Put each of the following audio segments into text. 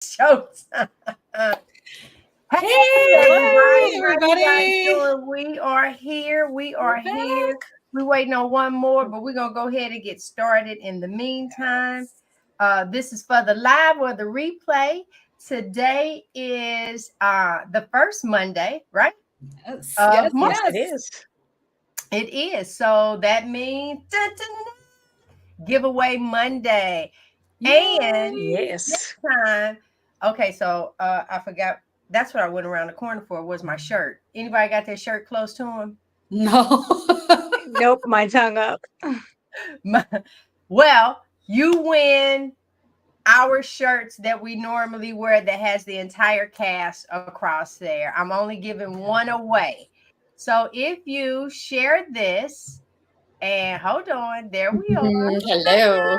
Showtime. Hey, Hey, everybody. How you guys everybody. doing? We are here. We We're are here. back. We're waiting on one more, but we're going to go ahead and get started in the meantime. This is for the live or the replay. Today is the first Monday, right? Yes, Of yes, Yes, March. it yes. is. It is. So that means giveaway Monday. And Yay. this Yes. time, okay, so I forgot. That's what I went around the corner for was my shirt. Anybody got their shirt close to them? No. Nope, mine's hung up. Well, you win our shirts that we normally wear that has the entire cast across there. I'm only giving one away. So if you share this, and hold on, there we are. Hello.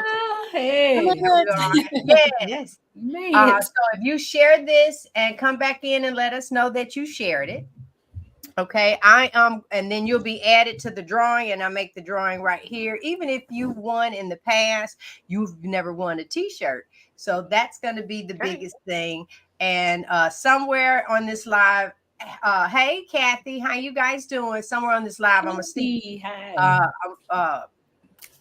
There Hey. we are. Yes. Yes. Made it. So if you share this and come back in and let us know that you shared it, okay. And then you'll be added to the drawing, and I make the drawing right here. Even if you won in the past, you've never won a T-shirt, so that's going to be the Okay. biggest thing. And somewhere on this live, hey Kathy, how you guys doing? Somewhere on this live, I'm gonna sneak. Hi. Uh, uh,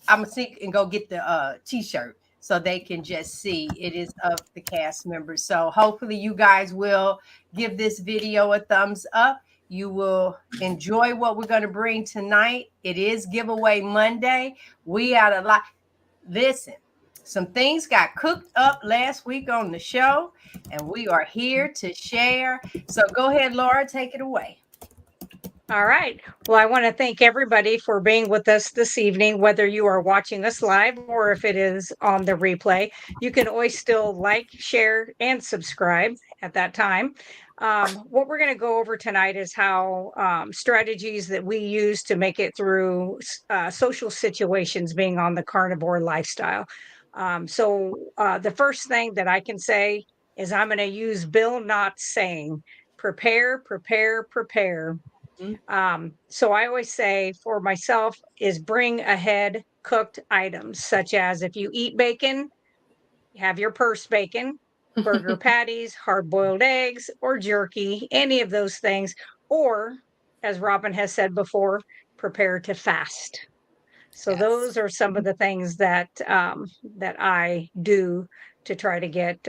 I'm gonna sneak and go get the T-shirt so they can just see it is of the cast members. So hopefully you guys will give this video a thumbs up. You will enjoy what we're going to bring tonight. It is giveaway Monday. We had a lot. Listen, some things got cooked up last week on the show, and we are here to share. So go ahead, Laura, take it away. All right. Well, I want to thank everybody for being with us this evening, whether you are watching us live or if it is on the replay. You can always still like, share, and subscribe at that time. What we're going to go over tonight is how strategies that we use to make it through social situations being on the carnivore lifestyle. The first thing that I can say is I'm going to use Bill Knott's saying, prepare, prepare, prepare. So I always say for myself is bring ahead cooked items, such as if you eat bacon, have your purse bacon, burger patties, hard boiled eggs, or jerky, any of those things. Or, as Robin has said before, prepare to fast. So Yes. those are some of the things that I do to try to get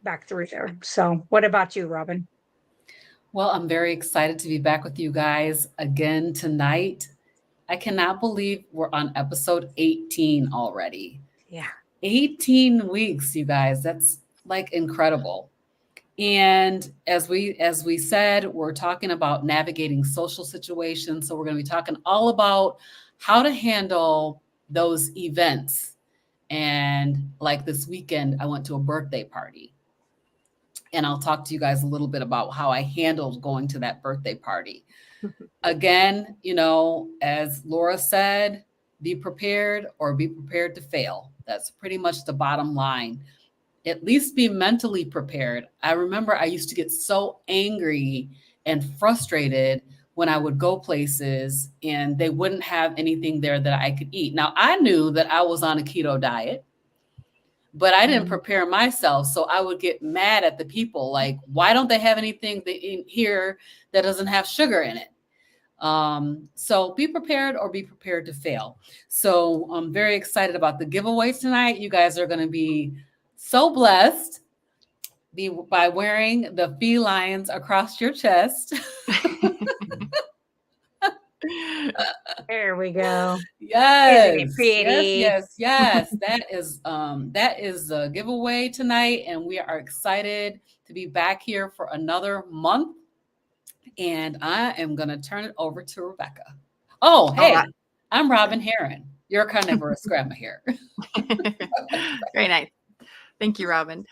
back through there. So, what about you, Robin? Well, I'm very excited to be back with you guys again tonight. I cannot believe we're on episode 18 already. Yeah. 18 weeks, you guys. That's like incredible. And as we said, we're talking about navigating social situations. So we're going to be talking all about how to handle those events. And like this weekend, I went to a birthday party. And I'll talk to you guys a little bit about how I handled going to that birthday party. Again, as Laura said, be prepared or be prepared to fail. That's pretty much the bottom line. At least be mentally prepared. I remember I used to get so angry and frustrated when I would go places and they wouldn't have anything there that I could eat. Now, I knew that I was on a keto diet, but I didn't prepare myself. So I would get mad at the people like, why don't they have anything in here that doesn't have sugar in it? So be prepared or be prepared to fail. So I'm very excited about the giveaways tonight. You guys are going to be so blessed by wearing the felines across your chest. There we go. Isn't it Yes, yes, pretty? yes, yes. That is a giveaway tonight, and we are excited to be back here for another month. And I am gonna turn it over to Rebecca. Oh, All right. hey, I'm Robin Heron. You're a carnivorous grandma here. Very nice. Thank you, Robin.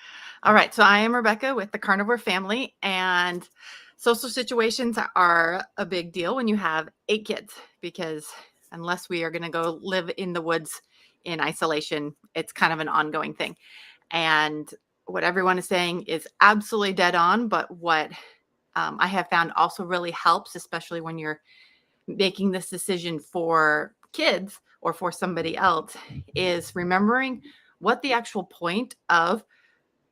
All right. So I am Rebecca with the Carnivore Family, and social situations are a big deal when you have 8 kids, because unless we are going to go live in the woods in isolation, it's kind of an ongoing thing. And what everyone is saying is absolutely dead on. But what I have found also really helps, especially when you're making this decision for kids or for somebody else, is remembering what the actual point of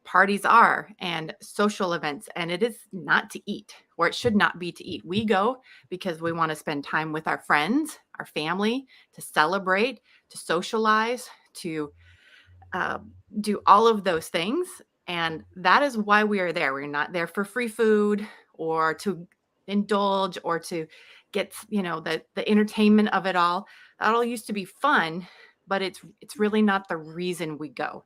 parties are and social events, and it is not to eat, or it should not be to eat. We go because we want to spend time with our friends, our family, to celebrate, to socialize, to uh, do all of those things. And that is why we are there. We're not there for free food or to indulge or to get, the entertainment of it all. That all used to be fun, but it's really not the reason we go.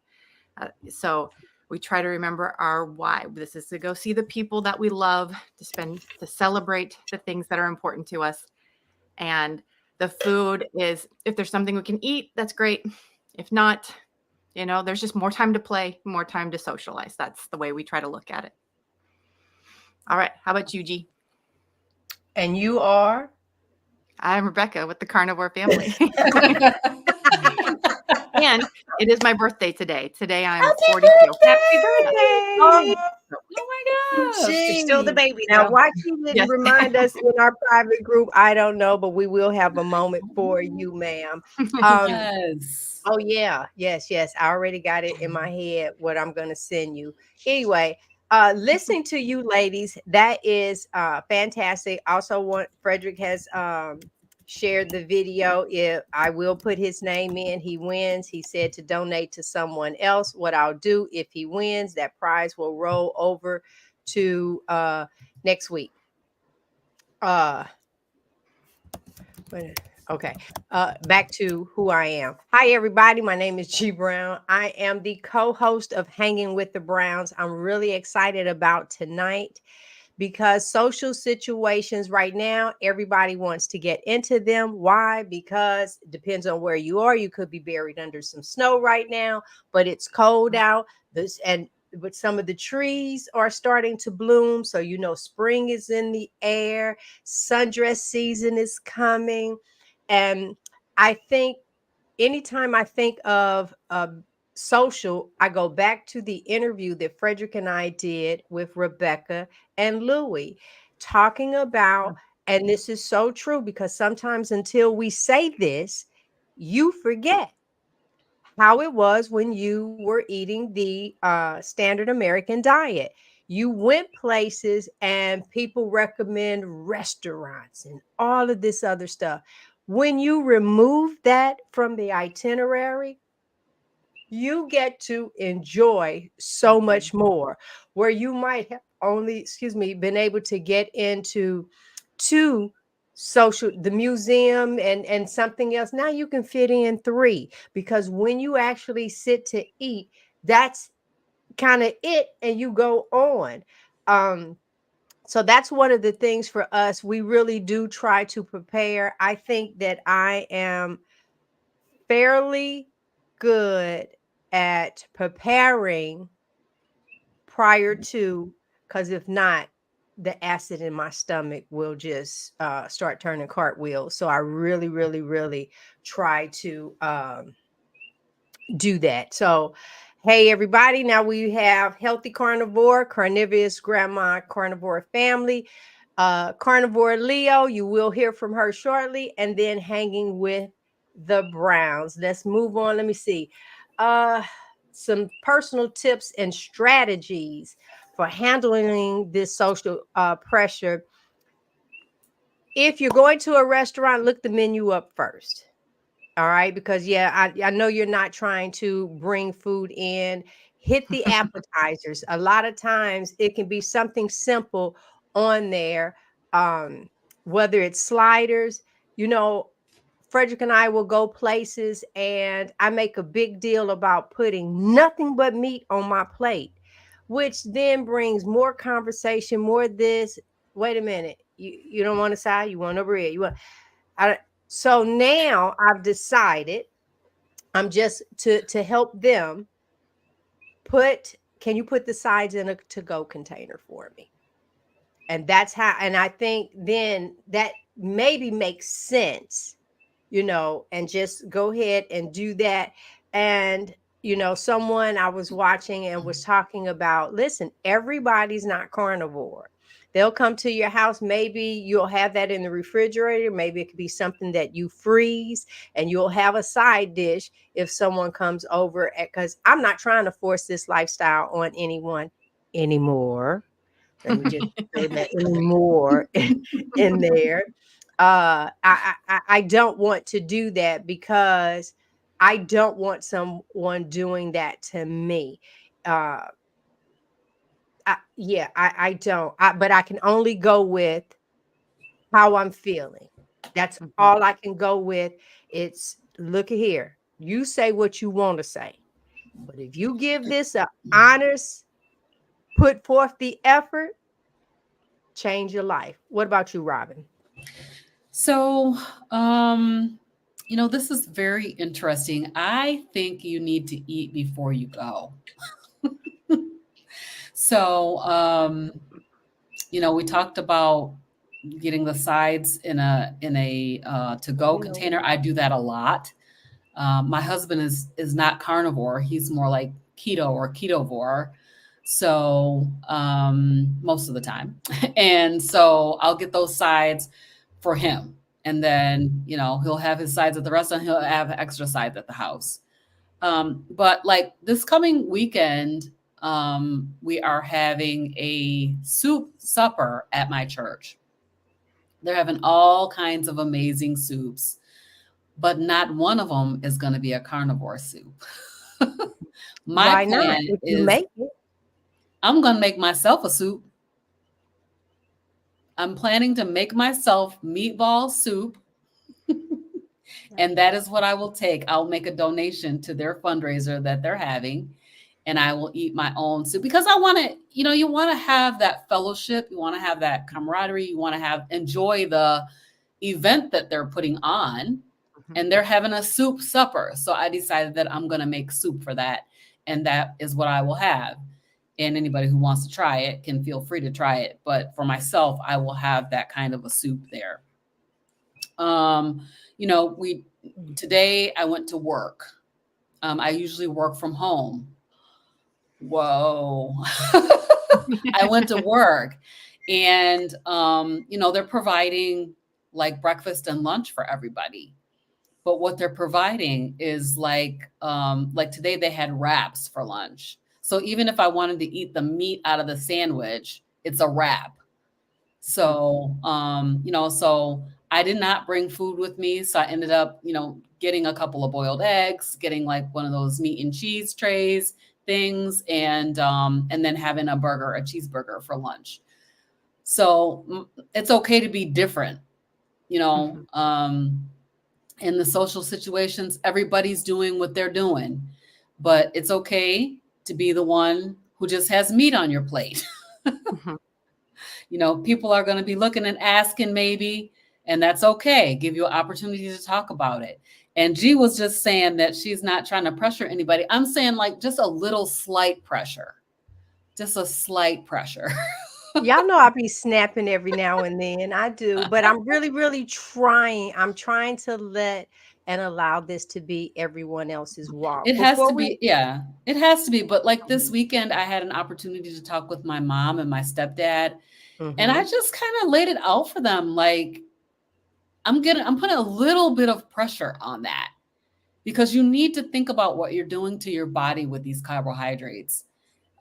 So we try to remember our why. This is to go see the people that we love, to celebrate the things that are important to us. And the food is, if there's something we can eat, that's great. If not, there's just more time to play, more time to socialize. That's the way we try to look at it. All right. How about you, G? And you are? I'm Rebecca with the Carnivore Family. And it is my birthday today. Today I'm 42. Happy birthday! Oh, Oh my gosh. You're still the baby, now, though. why she didn't Yes. remind us in our private group, I don't know, but we will have a moment for you, ma'am. Yes. Oh, yeah. Yes, yes. I already got it in my head what I'm going to send you. Anyway, listening to you ladies, that is fantastic. Also, Frederick has shared the video. If I will put his name in, he wins. He said to donate to someone else. What I'll do if he wins, that prize will roll over to next week. Okay. Back to who I am. Hi, everybody. My name is G Brown. I am the co-host of Hanging with the Browns. I'm really excited about tonight because social situations right now, everybody wants to get into them. Why? Because it depends on where you are. You could be buried under some snow right now, but it's cold out. But some of the trees are starting to bloom. So, spring is in the air. Sundress season is coming. And I think anytime I think of social, I go back to the interview that Frederick and I did with Rebecca and Louie, talking about, and this is so true because sometimes until we say this, you forget how it was when you were eating the standard American diet. You went places and people recommend restaurants and all of this other stuff. When you remove that from the itinerary, you get to enjoy so much more, where you might have only, been able to get into two the museum and something else. Now you can fit in three, because when you actually sit to eat, that's kind of it, and you go on. So that's one of the things for us. We really do try to prepare. I think that I am fairly good at preparing prior to, because if not, the acid in my stomach will just start turning cartwheels. So I really, really, really try to do that. So, hey, everybody. Now we have Healthy Carnivore, Carnivorous Grandma Carnivore Family, Carnivore Leo. You will hear from her shortly. And then Hanging with the Browns. Let's move on. Let me see. Some personal tips and strategies for handling this social pressure. If you're going to a restaurant, look the menu up first. All right, because I know you're not trying to bring food in. Hit the appetizers. A lot of times it can be something simple on there, whether it's sliders. Frederick and I will go places and I make a big deal about putting nothing but meat on my plate, which then brings more conversation, more this. Wait a minute. You don't want a side, you want no bread. So now I've decided I'm just to help them can you put the sides in a to-go container for me? And that's how, and I think then that maybe makes sense, and just go ahead and do that. And, someone I was watching and was talking about, listen, everybody's not carnivore. They'll come to your house. Maybe you'll have that in the refrigerator. Maybe it could be something that you freeze, and you'll have a side dish if someone comes over. Because I'm not trying to force this lifestyle on anyone anymore. Let me just throw that anymore in there. I don't want to do that because I don't want someone doing that to me. Uh, I don't. But I can only go with how I'm feeling. That's Mhm. all I can go with. It's look at here. You say what you want to say, but if you give this a honest, put forth the effort, change your life. What about you, Robin? So, um, this is very interesting. I think you need to eat before you go. So, we talked about getting the sides in a to go You know, container. I do that a lot. My husband is not carnivore. He's more like keto or ketovore. So most of the time, and so I'll get those sides for him, and then he'll have his sides at the restaurant. He'll have extra sides at the house. But like this coming weekend, we are having a soup supper at my church. They're having all kinds of amazing soups, but not one of them is going to be a carnivore soup. My why not? plan If you is make it, I'm going to make myself a soup. I'm planning to make myself meatball soup, and that is what I will take. I'll make a donation to their fundraiser that they're having, and I will eat my own soup because I want to, you want to have that fellowship, you want to have that camaraderie, you want to enjoy the event that they're putting on, and they're having a soup supper. So I decided that I'm going to make soup for that, and that is what I will have. And anybody who wants to try it can feel free to try it. But for myself, I will have that kind of a soup there. We today I went to work. I usually work from home. Whoa. I went to work, and they're providing like breakfast and lunch for everybody. But what they're providing is like today they had wraps for lunch. So even if I wanted to eat the meat out of the sandwich, it's a wrap. So so I did not bring food with me. So I ended up, getting a couple of boiled eggs, getting like one of those meat and cheese trays things, and then having a cheeseburger for lunch. So it's okay to be different, you know. In the social situations, everybody's doing what they're doing, but it's okay to be the one who just has meat on your plate. People are going to be looking and asking maybe, and that's okay. Give you an opportunity to talk about it. And G was just saying that she's not trying to pressure anybody. I'm saying like just a little slight pressure, just a slight pressure. y'all know I be snapping every now and then. I do, but I'm really, really trying. I'm trying to let and allow this to be everyone else's walk. It has Before to we, be, yeah, it has to be. But like this weekend, I had an opportunity to talk with my mom and my stepdad, and I Mhm. just kind of laid it out for them. Like, I'm putting a little bit of pressure on that because you need to think about what you're doing to your body with these carbohydrates.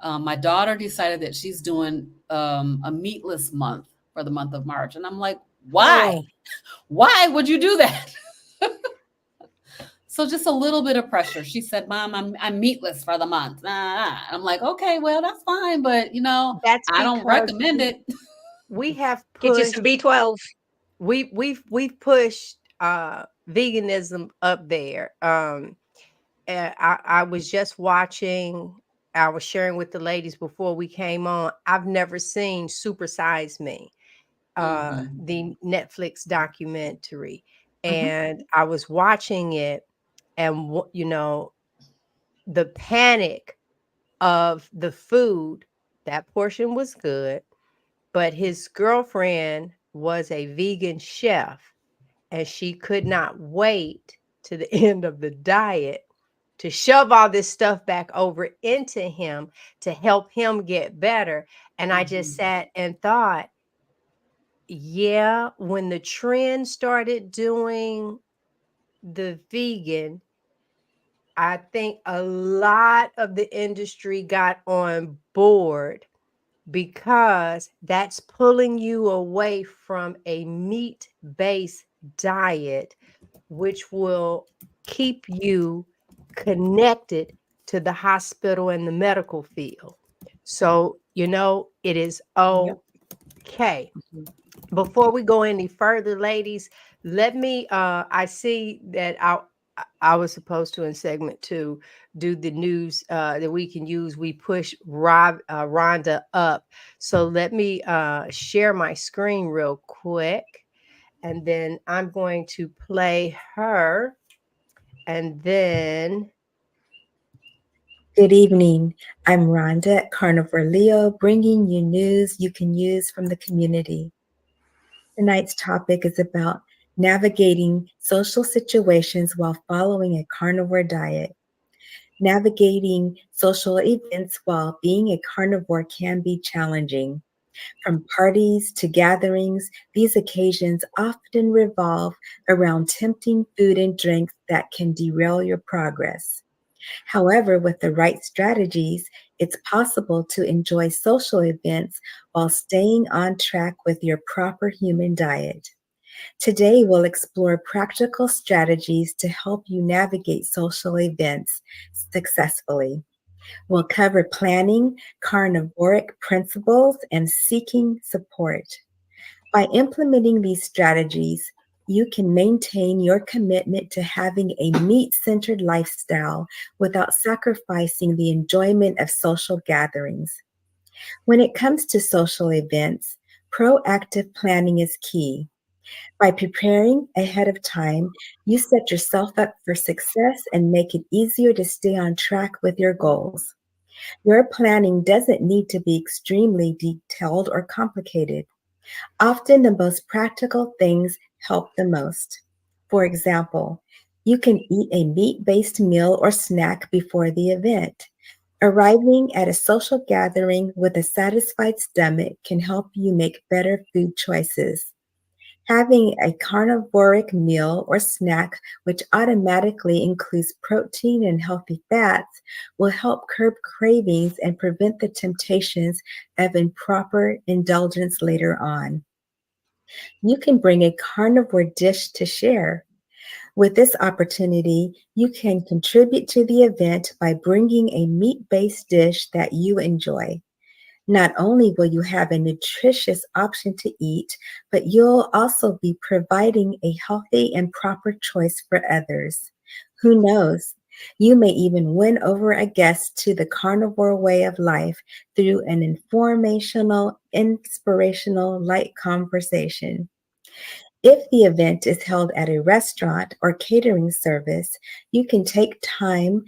My daughter decided that she's doing a meatless month for the month of March. And I'm like, why? Oh, Why would you do that? So just a little bit of pressure. She said, Mom, I'm meatless for the month. I'm like, okay, well, that's fine. But, that's I don't because recommend it. we have Get you pushed some B12. we've pushed veganism up there. And I was just watching, I was sharing with the ladies before we came on. I've never seen Super Size Me, Mhm. the Netflix documentary. Mhm. And I was watching it, and the panic of the food. That portion was good, but his girlfriend was a vegan chef, and she could not wait to the end of the diet to shove all this stuff back over into him to help him get better. And I just sat and thought, yeah, when the trend started doing the vegan, I think a lot of the industry got on board because that's pulling you away from a meat-based diet, which will keep you connected to the hospital and the medical field. So, it is Yep. okay. Before we go any further, ladies, let me I see that I was supposed to in segment 2 do the news that we can use. We push Rhonda up. So let me share my screen real quick, and then I'm going to play her, and then Good evening. I'm Rhonda at Carnivore Leo, bringing you news you can use from the community. Tonight's topic is about navigating social situations while following a carnivore diet. Navigating social events while being a carnivore can be challenging. From parties to gatherings, these occasions often revolve around tempting food and drinks that can derail your progress. However, with the right strategies, it's possible to enjoy social events while staying on track with your proper human diet. Today, we'll explore practical strategies to help you navigate social events successfully. We'll cover planning, carnivoric principles, and seeking support. By implementing these strategies, you can maintain your commitment to having a meat-centered lifestyle without sacrificing the enjoyment of social gatherings. When it comes to social events, proactive planning is key. By preparing ahead of time, you set yourself up for success and make it easier to stay on track with your goals. Your planning doesn't need to be extremely detailed or complicated. Often the most practical things help the most. For example, you can eat a meat-based meal or snack before the event. Arriving at a social gathering with a satisfied stomach can help you make better food choices. Having a carnivoric meal or snack, which automatically includes protein and healthy fats, will help curb cravings and prevent the temptations of improper indulgence later on. You can bring a carnivore dish to share. With this opportunity, you can contribute to the event by bringing a meat-based dish that you enjoy. Not only will you have a nutritious option to eat, but you'll also be providing a healthy and proper choice for others. Who knows? You may even win over a guest to the carnivore way of life through an informational, inspirational, light conversation. If the event is held at a restaurant or catering service, you can take time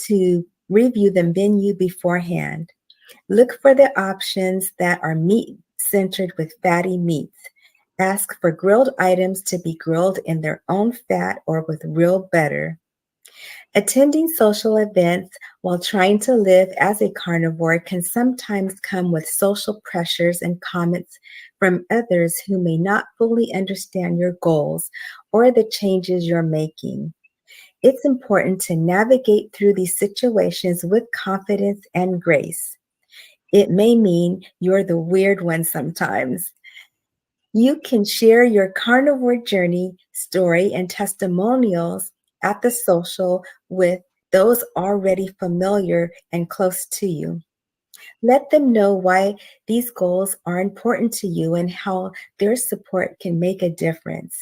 to review the menu beforehand. Look for the options that are meat centered with fatty meats. Ask for grilled items to be grilled in their own fat or with real butter. Attending social events while trying to live as a carnivore can sometimes come with social pressures and comments from others who may not fully understand your goals or the changes you're making. It's important to navigate through these situations with confidence and grace. It may mean you're the weird one sometimes. You can share your carnivore journey, story, and testimonials at the social with those already familiar and close to you. Let them know why these goals are important to you and how their support can make a difference.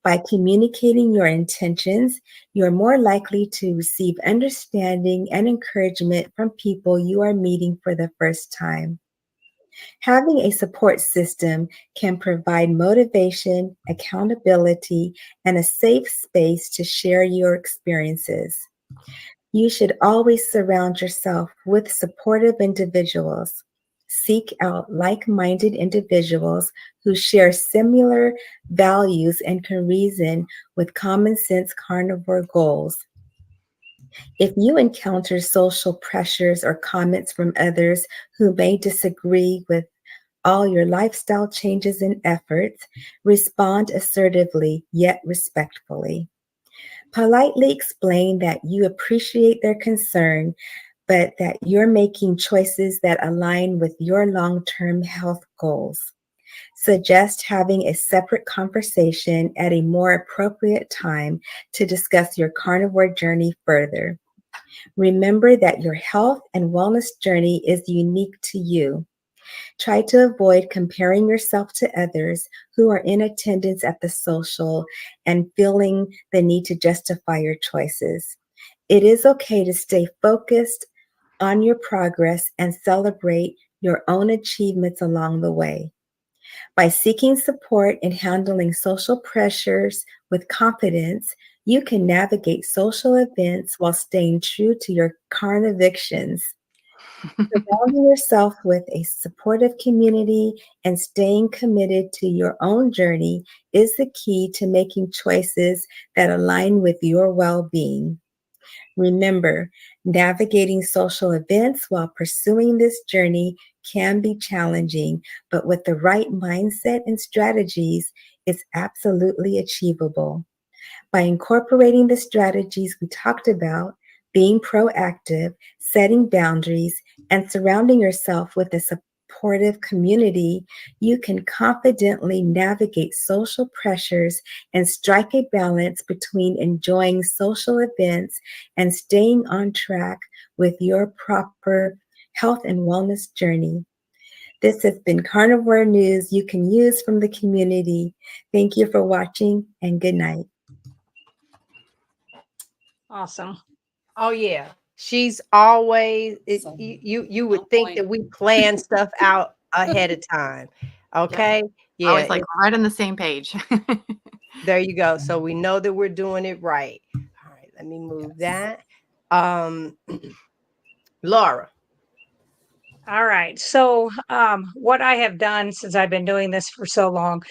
By communicating your intentions, you're more likely to receive understanding and encouragement from people you are meeting for the first time. Having a support system can provide motivation, accountability, and a safe space to share your experiences. You should always surround yourself with supportive individuals. Seek out like-minded individuals who share similar values and can reason with common sense carnivore goals. If you encounter social pressures or comments from others who may disagree with all your lifestyle changes and efforts, respond assertively yet respectfully. Politely explain that you appreciate their concern, but that you're making choices that align with your long term health goals. Suggest having a separate conversation at a more appropriate time to discuss your carnivore journey further. Remember that your health and wellness journey is unique to you. Try to avoid comparing yourself to others who are in attendance at the social and feeling the need to justify your choices. It is okay to stay focused on your progress and celebrate your own achievements along the way. By seeking support and handling social pressures with confidence, you can navigate social events while staying true to your convictions. Surrounding yourself with a supportive community and staying committed to your own journey is the key to making choices that align with your well being. Remember, navigating social events while pursuing this journey can be challenging, but with the right mindset and strategies, it's absolutely achievable. By incorporating the strategies we talked about, being proactive, setting boundaries, and surrounding yourself with a supportive community, you can confidently navigate social pressures and strike a balance between enjoying social events and staying on track with your proper health and wellness journey. This has been Carnivore News you can use from the community. Thank you for watching and good night. Awesome. Oh yeah, she's always So, you would on think point. that we plan stuff out ahead of time. Okay, yeah, Always like right on the same page. there you go. So we know that we're doing it right. All right, let me move Yes. that. Laura. All right. So, what I have done since I've been doing this for so long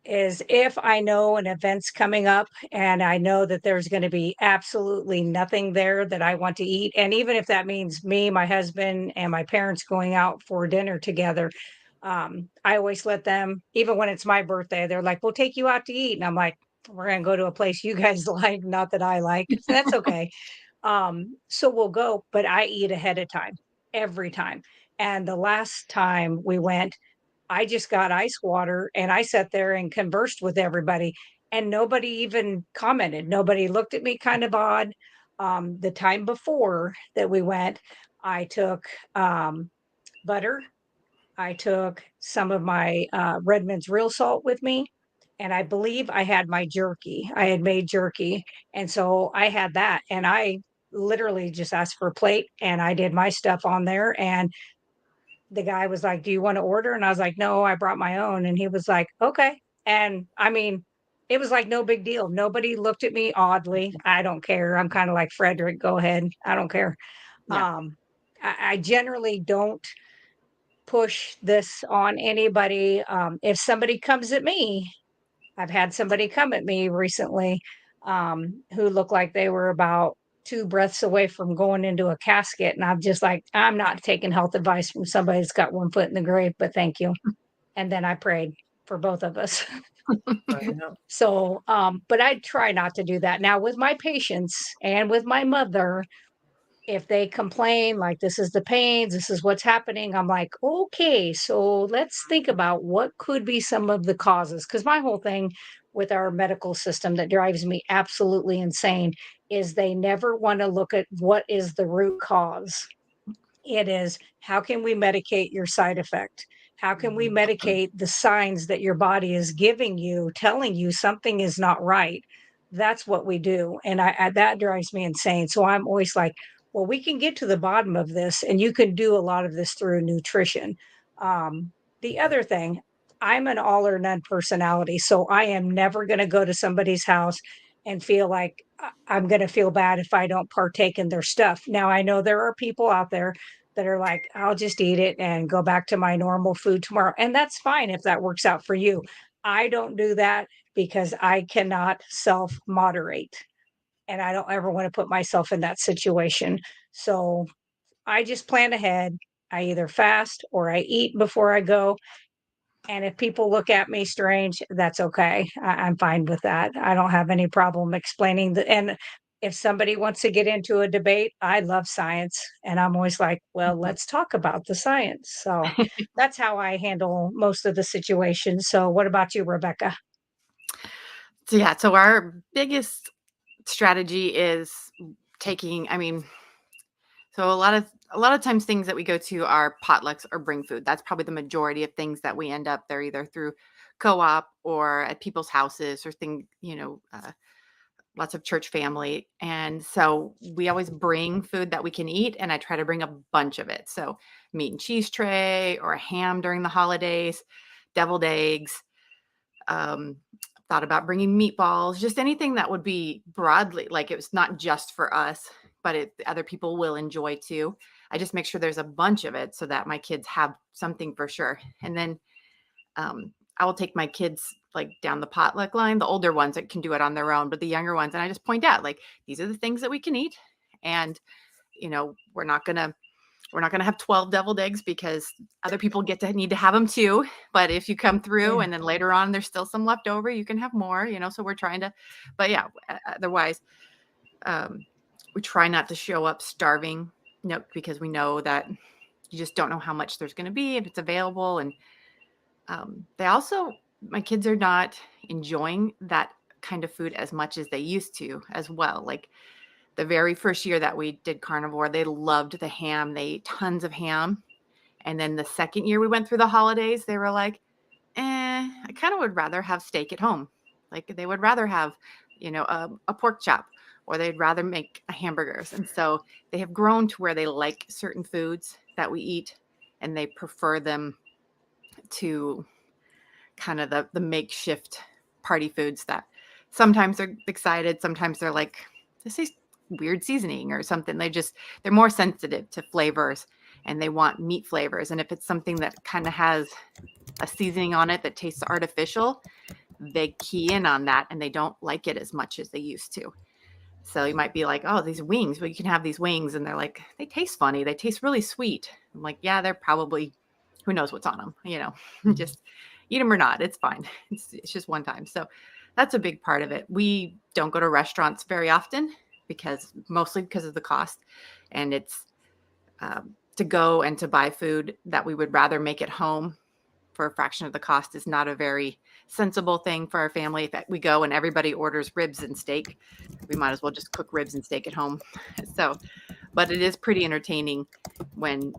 is if I know an event's coming up and I know that there's going to be absolutely nothing there that I want to eat, and even if that means me, my husband, and my parents going out for dinner together, I always let them, even when it's my birthday, they're like, we'll take you out to eat. And I'm like, we're going to go to a place you guys like, not that I like. So that's okay. So we'll go, but I eat ahead of time every time. And the last time we went, I just got ice water and I sat there and conversed with everybody, and nobody even commented. Nobody looked at me kind of odd. The time before that we went, I took butter. I took some of my Redmond's real salt with me. And I believe I had my jerky. I had made jerky. And so I had that. And I literally just asked for a plate and I did my stuff on there. And the guy was like, "Do you want to order?" And I was like, "No, I brought my own." And he was like, "Okay." And I mean, it was like no big deal. Nobody looked at me oddly. I don't care. I'm kind of like Frederick. Go ahead. I don't care. Yeah. I generally don't push this on anybody. If somebody comes at me, I've had somebody come at me recently who looked like they were about two breaths away from going into a casket. And I'm just like, I'm not taking health advice from somebody that's got one foot in the grave, but thank you. And then I prayed for both of us. I know. So, but I try not to do that. Now, with my patients and with my mother, if they complain like this is the pains, this is what's happening, I'm like, okay, so let's think about what could be some of the causes. Because my whole thing with our medical system that drives me absolutely insane is they never want to look at what is the root cause. It is how can we medicate your side effect? How can we medicate the signs that your body is giving you, telling you something is not right? That's what we do. And that drives me insane. So I'm always like, well, we can get to the bottom of this, and you can do a lot of this through nutrition. The other thing, I'm an all or none personality. So I am never going to go to somebody's house and feel like I'm going to feel bad if I don't partake in their stuff. Now, I know there are people out there that are like, I'll just eat it and go back to my normal food tomorrow. And that's fine if that works out for you. I don't do that because I cannot self moderate. and I don't ever want to put myself in that situation. So I just plan ahead. I either fast or I eat before I go. And if people look at me strange, that's okay. I'm fine with that. I don't have any problem explaining the and if somebody wants to get into a debate, I love science. And I'm always like, well, let's talk about the science. So that's how I handle most of the situations. So what about you, Rebecca? So yeah, so our biggest strategy is taking, I mean, so a lot of times things that we go to are potlucks or bring food. That's probably the majority of things that we end up. They're either through co-op or at people's houses or lots of church family. And so we always bring food that we can eat, and I try to bring a bunch of it. So meat and cheese tray or a ham during the holidays, deviled eggs. Um, thought about bringing meatballs, just anything that would be broadly, like it was not just for us, but other people will enjoy too. I just make sure there's a bunch of it so that my kids have something for sure. And then I will take my kids like down the potluck line, the older ones that can do it on their own, but the younger ones, and I just point out like these are the things that we can eat, and we're not gonna have 12 deviled eggs because other people need to have them too. But if you come through Yeah. and then later on there's still some left over, you can have more. So we're trying to, but yeah, otherwise, we try not to show up starving, because we know that you just don't know how much there's going to be if it's available. And my kids are not enjoying that kind of food as much as they used to as well. Like the very first year that we did carnivore, they loved the ham. They ate tons of ham. And then the second year we went through the holidays, they were like, I kind of would rather have steak at home. Like they would rather have, a pork chop, or they'd rather make hamburgers. And so they have grown to where they like certain foods that we eat, and they prefer them to kind of the makeshift party foods that sometimes they're excited. Sometimes they're like, this is weird seasoning or something. They're more sensitive to flavors, and they want meat flavors. And if it's something that kind of has a seasoning on it that tastes artificial, they key in on that and they don't like it as much as they used to. So you might be like, oh, these wings, well, you can have these wings. And they're like, they taste funny. They taste really sweet. I'm like, yeah, they're probably, who knows what's on them, just eat them or not. It's fine. It's just one time. So that's a big part of it. We don't go to restaurants very often mostly because of the cost. And it's to go and to buy food that we would rather make at home for a fraction of the cost is not a very sensible thing for our family. If we go and everybody orders ribs and steak, we might as well just cook ribs and steak at home. But it is pretty entertaining when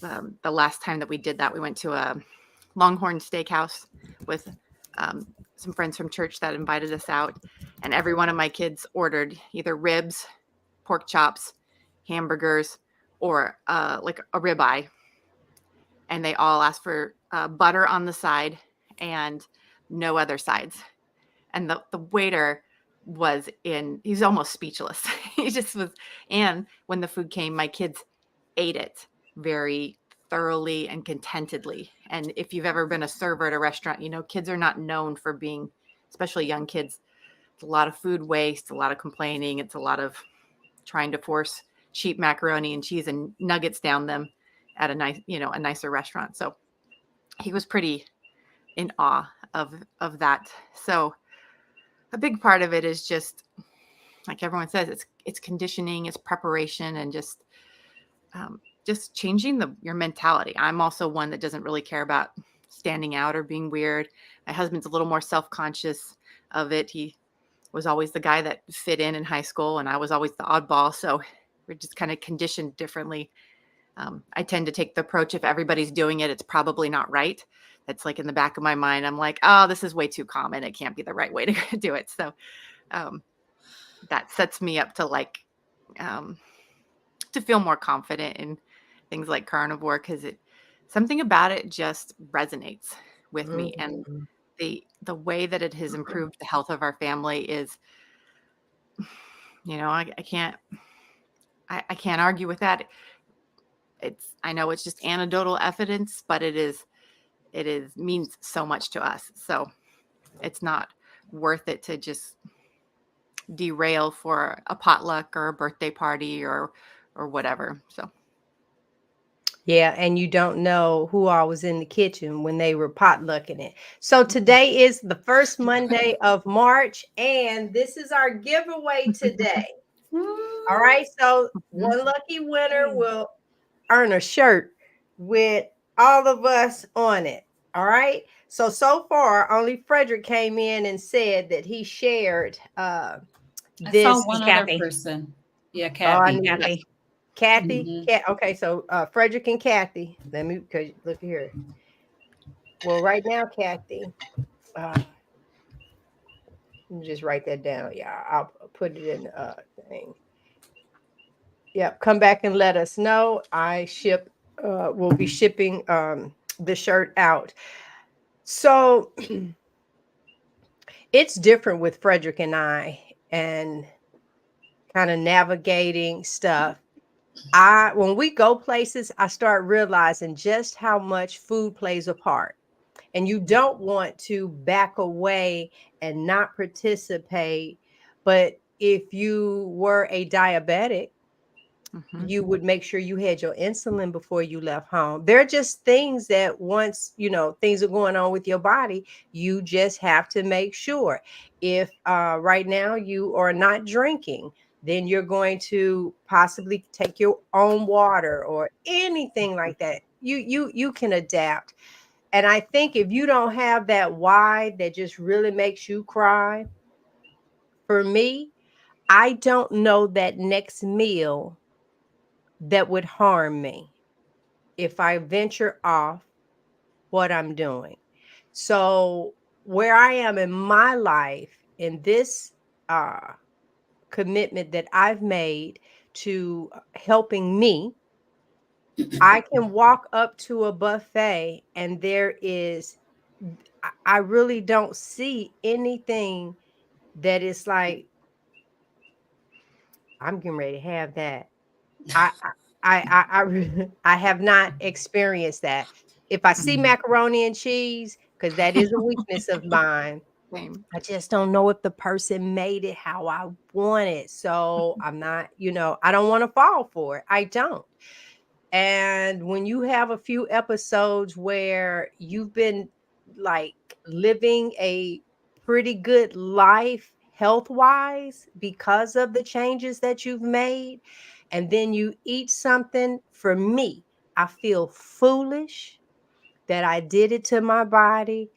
the last time that we did that, we went to a Longhorn Steakhouse with some friends from church that invited us out. And every one of my kids ordered either ribs, pork chops, hamburgers, or like a ribeye. And they all asked for butter on the side and no other sides. And the waiter he's almost speechless. He just was. And when the food came, my kids ate it very thoroughly and contentedly. And if you've ever been a server at a restaurant, kids are not known for being, especially young kids, it's a lot of food waste, a lot of complaining. It's a lot of trying to force cheap macaroni and cheese and nuggets down them at a nicer restaurant. So he was pretty in awe of that. So a big part of it is just, like everyone says, it's conditioning, it's preparation, and just changing your mentality. I'm also one that doesn't really care about standing out or being weird. My husband's a little more self-conscious of it. He was always the guy that fit in high school, and I was always the oddball. So we're just kind of conditioned differently. I tend to take the approach, if everybody's doing it, it's probably not right. That's like in the back of my mind. I'm like, oh, this is way too common. It can't be the right way to do it. So that sets me up to feel more confident in things like carnivore, because something about it just resonates with me. And the way that it has improved the health of our family is, I can't argue with that. I know it's just anecdotal evidence, but it means so much to us. So it's not worth it to just derail for a potluck or a birthday party or whatever. So Yeah, and you don't know who all was in the kitchen when they were potlucking it. So today is the first Monday of March, and this is our giveaway today. All right, so one lucky winner will earn a shirt with all of us on it. All right. So far, only Frederick came in and said that he shared I this. saw one other Kathy. person. Yeah, Oh, I Kathy. need Kathy. Kathy. Mhm. Okay, so Frederick and Kathy. Let me, because look here. Well, right now, Kathy, let me just write that down. Yeah, I'll put it in the thing. Yep, come back and let us know. We'll be shipping the shirt out. So it's different with Frederick and I and kind of navigating stuff. When we go places, I start realizing just how much food plays a part. And you don't want to back away and not participate. But if you were a diabetic, you would make sure you had your insulin before you left home. They're just things that once, things are going on with your body, you just have to make sure. If right now you are not drinking, then you're going to possibly take your own water or anything like that. You can adapt. And I think if you don't have that why that just really makes you cry, for me, I don't know that next meal that would harm me if I venture off what I'm doing. So, where I am in my life, in this uh, commitment that I've made to helping me, I can walk up to a buffet and there is, I really don't see anything that is like, I'm getting ready to have that. I I have not experienced that. If I see macaroni and cheese, because that is a weakness of mine, same. I just don't know if the person made it how I want it. So I'm not, I don't want to fall for it. I don't. And when you have a few episodes where you've been like living a pretty good life health wise because of the changes that you've made, and then you eat something, for me, I feel foolish that I did it to my body.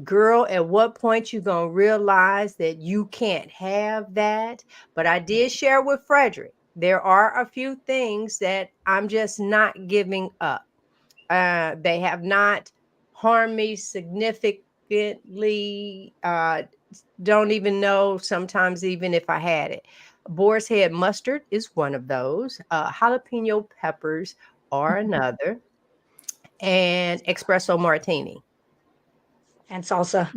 Girl, at what point you gonna realize that you can't have that? But I did share with Frederick, there are a few things that I'm just not giving up. They have not harmed me significantly. Don't even know sometimes even if I had it. Boar's head mustard is one of those. Jalapeno peppers are another, and espresso martini. And salsa.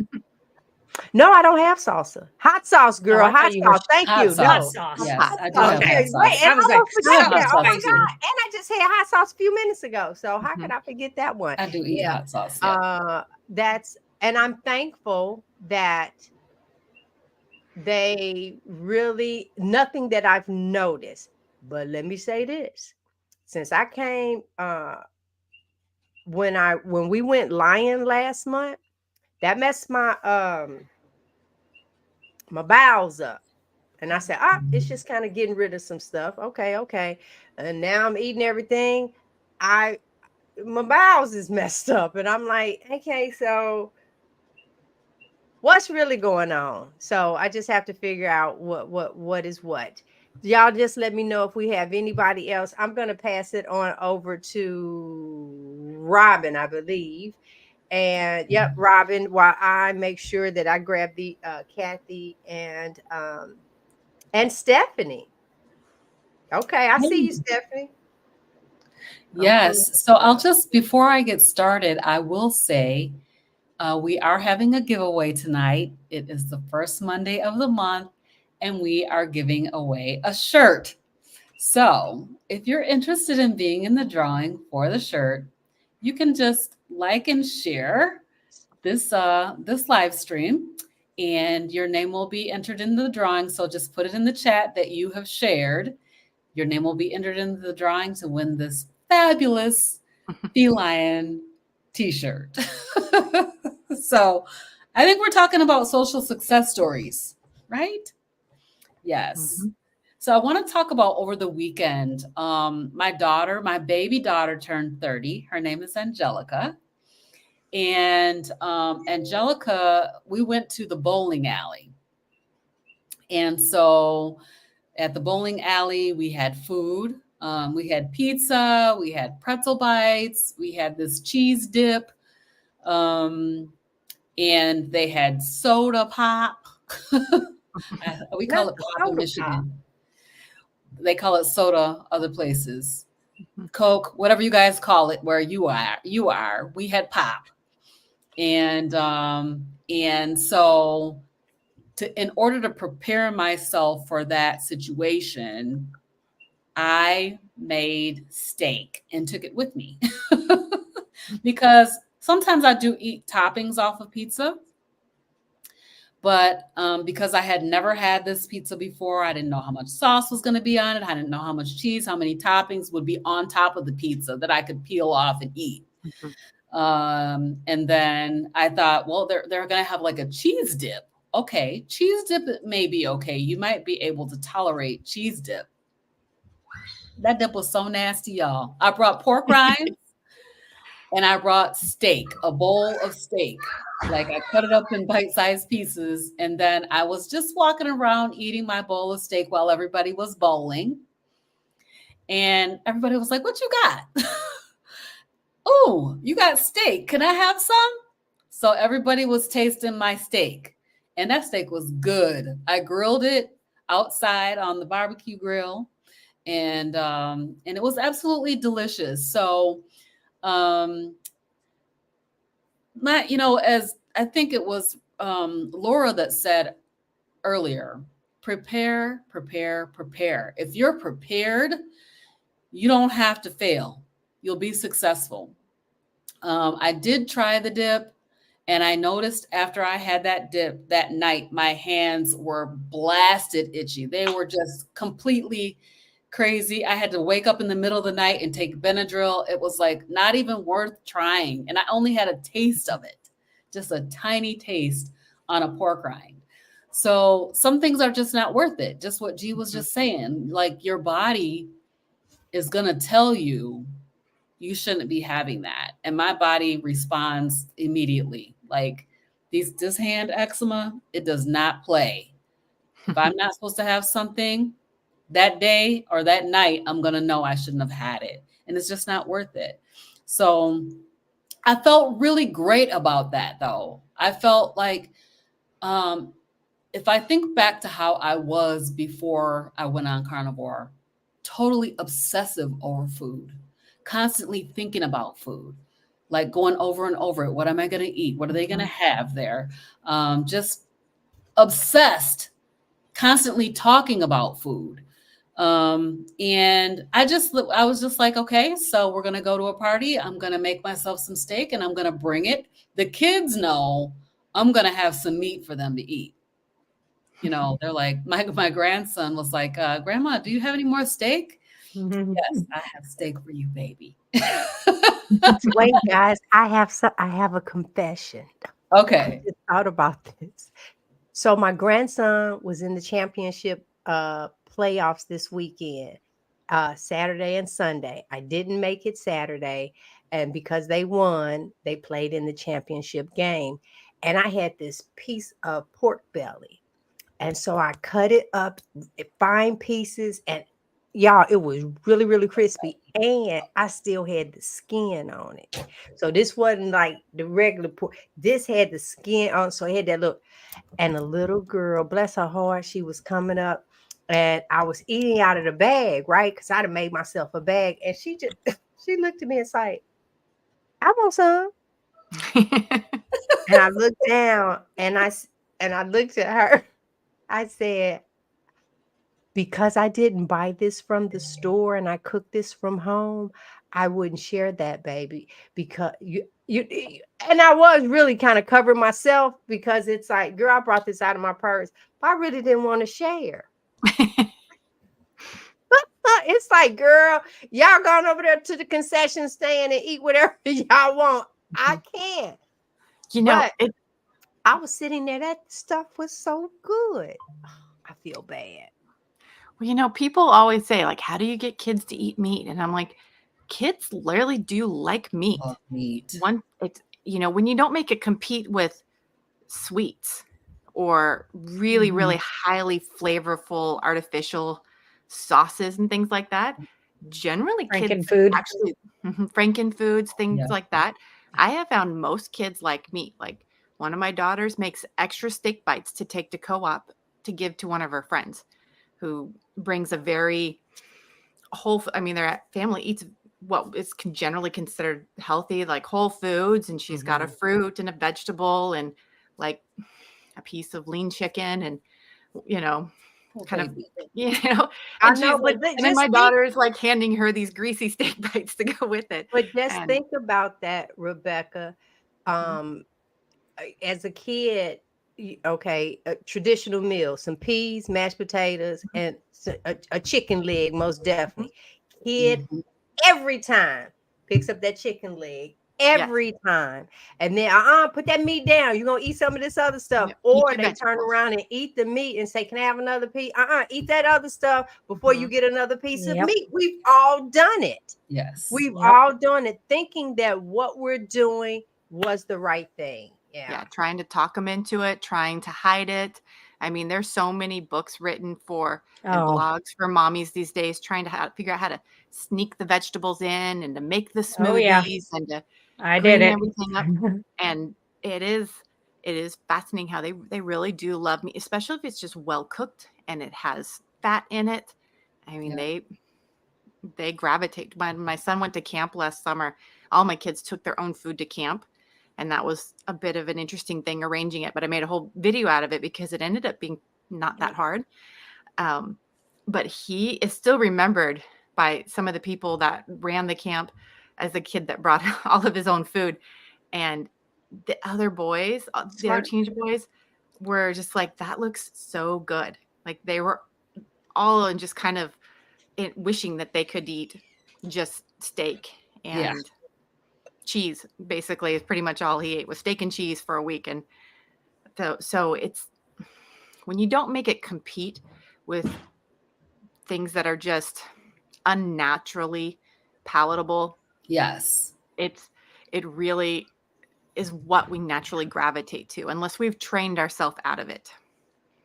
No, I don't have salsa. Hot sauce, Oh, girl. I thought Hot you were sauce. Thank Hot you. hot No. sauce. sauce. Yes, Hot I do sauce. have Okay. hot Yeah, wait, sauce. and I I was like, almost forgot something that. Oh my spicy. God. And I just had hot sauce a few minutes ago. So how could I forget that one? I do eat Yeah. hot sauce. Yeah. And I'm thankful that they really, nothing that I've noticed. But let me say this. Since I came when we went lion last month, that messed my bowels up. And I said, it's just kind of getting rid of some stuff. Okay, okay. And now I'm eating everything. My bowels is messed up. And I'm like, okay, so what's really going on? So I just have to figure out what is what. Y'all just let me know if we have anybody else. I'm gonna pass it on over to Robin, I believe. And yep, Robin, while I make sure that I grab the Kathy and Stephanie. Okay, I see you, Stephanie. Okay. Yes. So I'll just, before I get started, I will say we are having a giveaway tonight. It is the first Monday of the month, and we are giving away a shirt. So if you're interested in being in the drawing for the shirt, you can just like and share this live stream, and your name will be entered in the drawing. So just put it in the chat that you have shared. Your name will be entered into the drawing to win this fabulous feline t-shirt. So I think we're talking about social success stories, right? Yes. Mhm. So I want to talk about over the weekend. My baby daughter turned 30. Her name is Angelica. And Angelica, we went to the bowling alley. And so at the bowling alley, we had food. We had pizza, we had pretzel bites, we had this cheese dip, and they had soda pop. We call Not it the pop in soda pop. Michigan. They call it soda other places. Mhm. Coke, whatever you guys call it, where you are. We had pop, and so in order to prepare myself for that situation, I made steak and took it with me because sometimes I do eat toppings off of pizza. But because I had never had this pizza before, I didn't know how much sauce was going to be on it. I didn't know how much cheese, how many toppings would be on top of the pizza that I could peel off and eat. Mhm. And then I thought, well, they're going to have like a cheese dip. Okay, cheese dip may be okay. You might be able to tolerate cheese dip. That dip was so nasty, y'all. I brought pork rinds and I brought steak, a bowl of steak. Like I cut it up in bite-sized pieces, and then I was just walking around eating my bowl of steak while everybody was bowling. And everybody was like, "What you got?" "Oh, you got steak. Can I have some?" So everybody was tasting my steak, and that steak was good. I grilled it outside on the barbecue grill, and it was absolutely delicious. So um, as I think it was Laura that said earlier, prepare, prepare, prepare. If you're prepared, you don't have to fail. You'll be successful. I did try the dip, and I noticed after I had that dip that night, my hands were blasted itchy. They were just completely crazy. I had to wake up in the middle of the night and take Benadryl. It was like not even worth trying. And I only had a taste of it, just a tiny taste on a pork rind. So some things are just not worth it. Just what G was just saying. Like your body is going to tell you you shouldn't be having that. And my body responds immediately. Like this hand eczema, it does not play. If I'm not supposed to have something that day or that night, I'm going to know I shouldn't have had it. And it's just not worth it. So I felt really great about that, though. I felt like if I think back to how I was before I went on carnivore, totally obsessive over food, constantly thinking about food, like going over and over it. What am I going to eat? What are they going to have there? Just obsessed, constantly talking about food. And I was just like, okay, so we're going to go to a party. I'm going to make myself some steak and I'm going to bring it. The kids know I'm going to have some meat for them to eat. They're like, my grandson was like, Grandma, do you have any more steak? Yes, I have steak for you, baby. Wait, guys, I have a confession. I Okay. just thought about this. So my grandson was in the championship playoffs this weekend, Saturday and Sunday. I didn't make it Saturday, and because they won, they played in the championship game. And I had this piece of pork belly. And so I cut it up in fine pieces, and y'all, it was really, really crispy. And I still had the skin on it. So this wasn't like the regular pork. This had the skin on, so it had that look. And a little girl, bless her heart, she was coming up, and I was eating out of the bag, right? Because I'd have made myself a bag. And she just she looked at me and said, I want some. And I looked down and I looked at her. I said, because I didn't buy this from the store and I cooked this from home, I wouldn't share that, baby, because and I was really kind of covering myself because it's like, girl, I brought this out of my purse, but I really didn't want to share. It's like, girl, y'all gone over there to the concession stand and eat whatever y'all want. I can't. You know, But I was sitting there. That stuff was so good. I feel bad. well, you know, people always say, like, how do you get kids to eat meat? And I'm like, kids literally do like meat. Love meat. It's, you know, when you don't make it compete with sweets or really, Mhm. really highly flavorful artificial sauces and things like that, generally kids Frankenfood. actually Frankenfoods, things Yeah. like that. I have found most kids like meat. Like one of my daughters makes extra steak bites to take to co-op to give to one of her friends who brings a very I mean, their family eats what is generally considered healthy, like whole foods, and she's got a fruit and a vegetable and like a piece of lean chicken and, you know, Oh, kind of, baby. you know, I and she's know, like, but and then just my think, daughter is like handing her these greasy steak bites to go with it. but just And think about that, Rebecca. mhm, As a kid, okay, a traditional meal, some peas, mashed potatoes, and a chicken leg, most mhm, definitely. Kid Mhm. every time picks up that chicken leg yes, every time, and then put that meat down. You're gonna eat some of this other stuff, yep, eat or your they turn vegetables. around and eat the meat and say, "Can I have another piece?" Eat that other stuff before you Mhm, get another piece of Yep. meat. We've all done it. Yes. We've Yep. all done it, thinking that what we're doing was the right thing. Yeah. yeah, trying to talk them into it, trying to hide it. I mean, there's so many books written for and Oh, blogs for mommies these days trying to figure out how to sneak the vegetables in and to make the oh yeah. smoothies and to I did green it. everything up. And it is fascinating how they really do love meat, especially if it's just well cooked and it has fat in it. I mean, Yeah. they gravitate. My son went to camp last summer. All my kids took their own food to camp, and that was a bit of an interesting thing arranging it. But I made a whole video out of it because it ended up being not that hard. Um, but he is still remembered by some of the people that ran the camp as the kid that brought all of his own food. And the other boys, the other Smart. teenage boys, were just like, that looks so good. Like they were all in just kind of wishing that they could eat just steak Yeah. and cheese. Basically, is pretty much all he ate was steak and cheese for a week. And so it's when you don't make it compete with things that are just unnaturally palatable, Yes. it really is what we naturally gravitate to, unless we've trained ourselves out of it.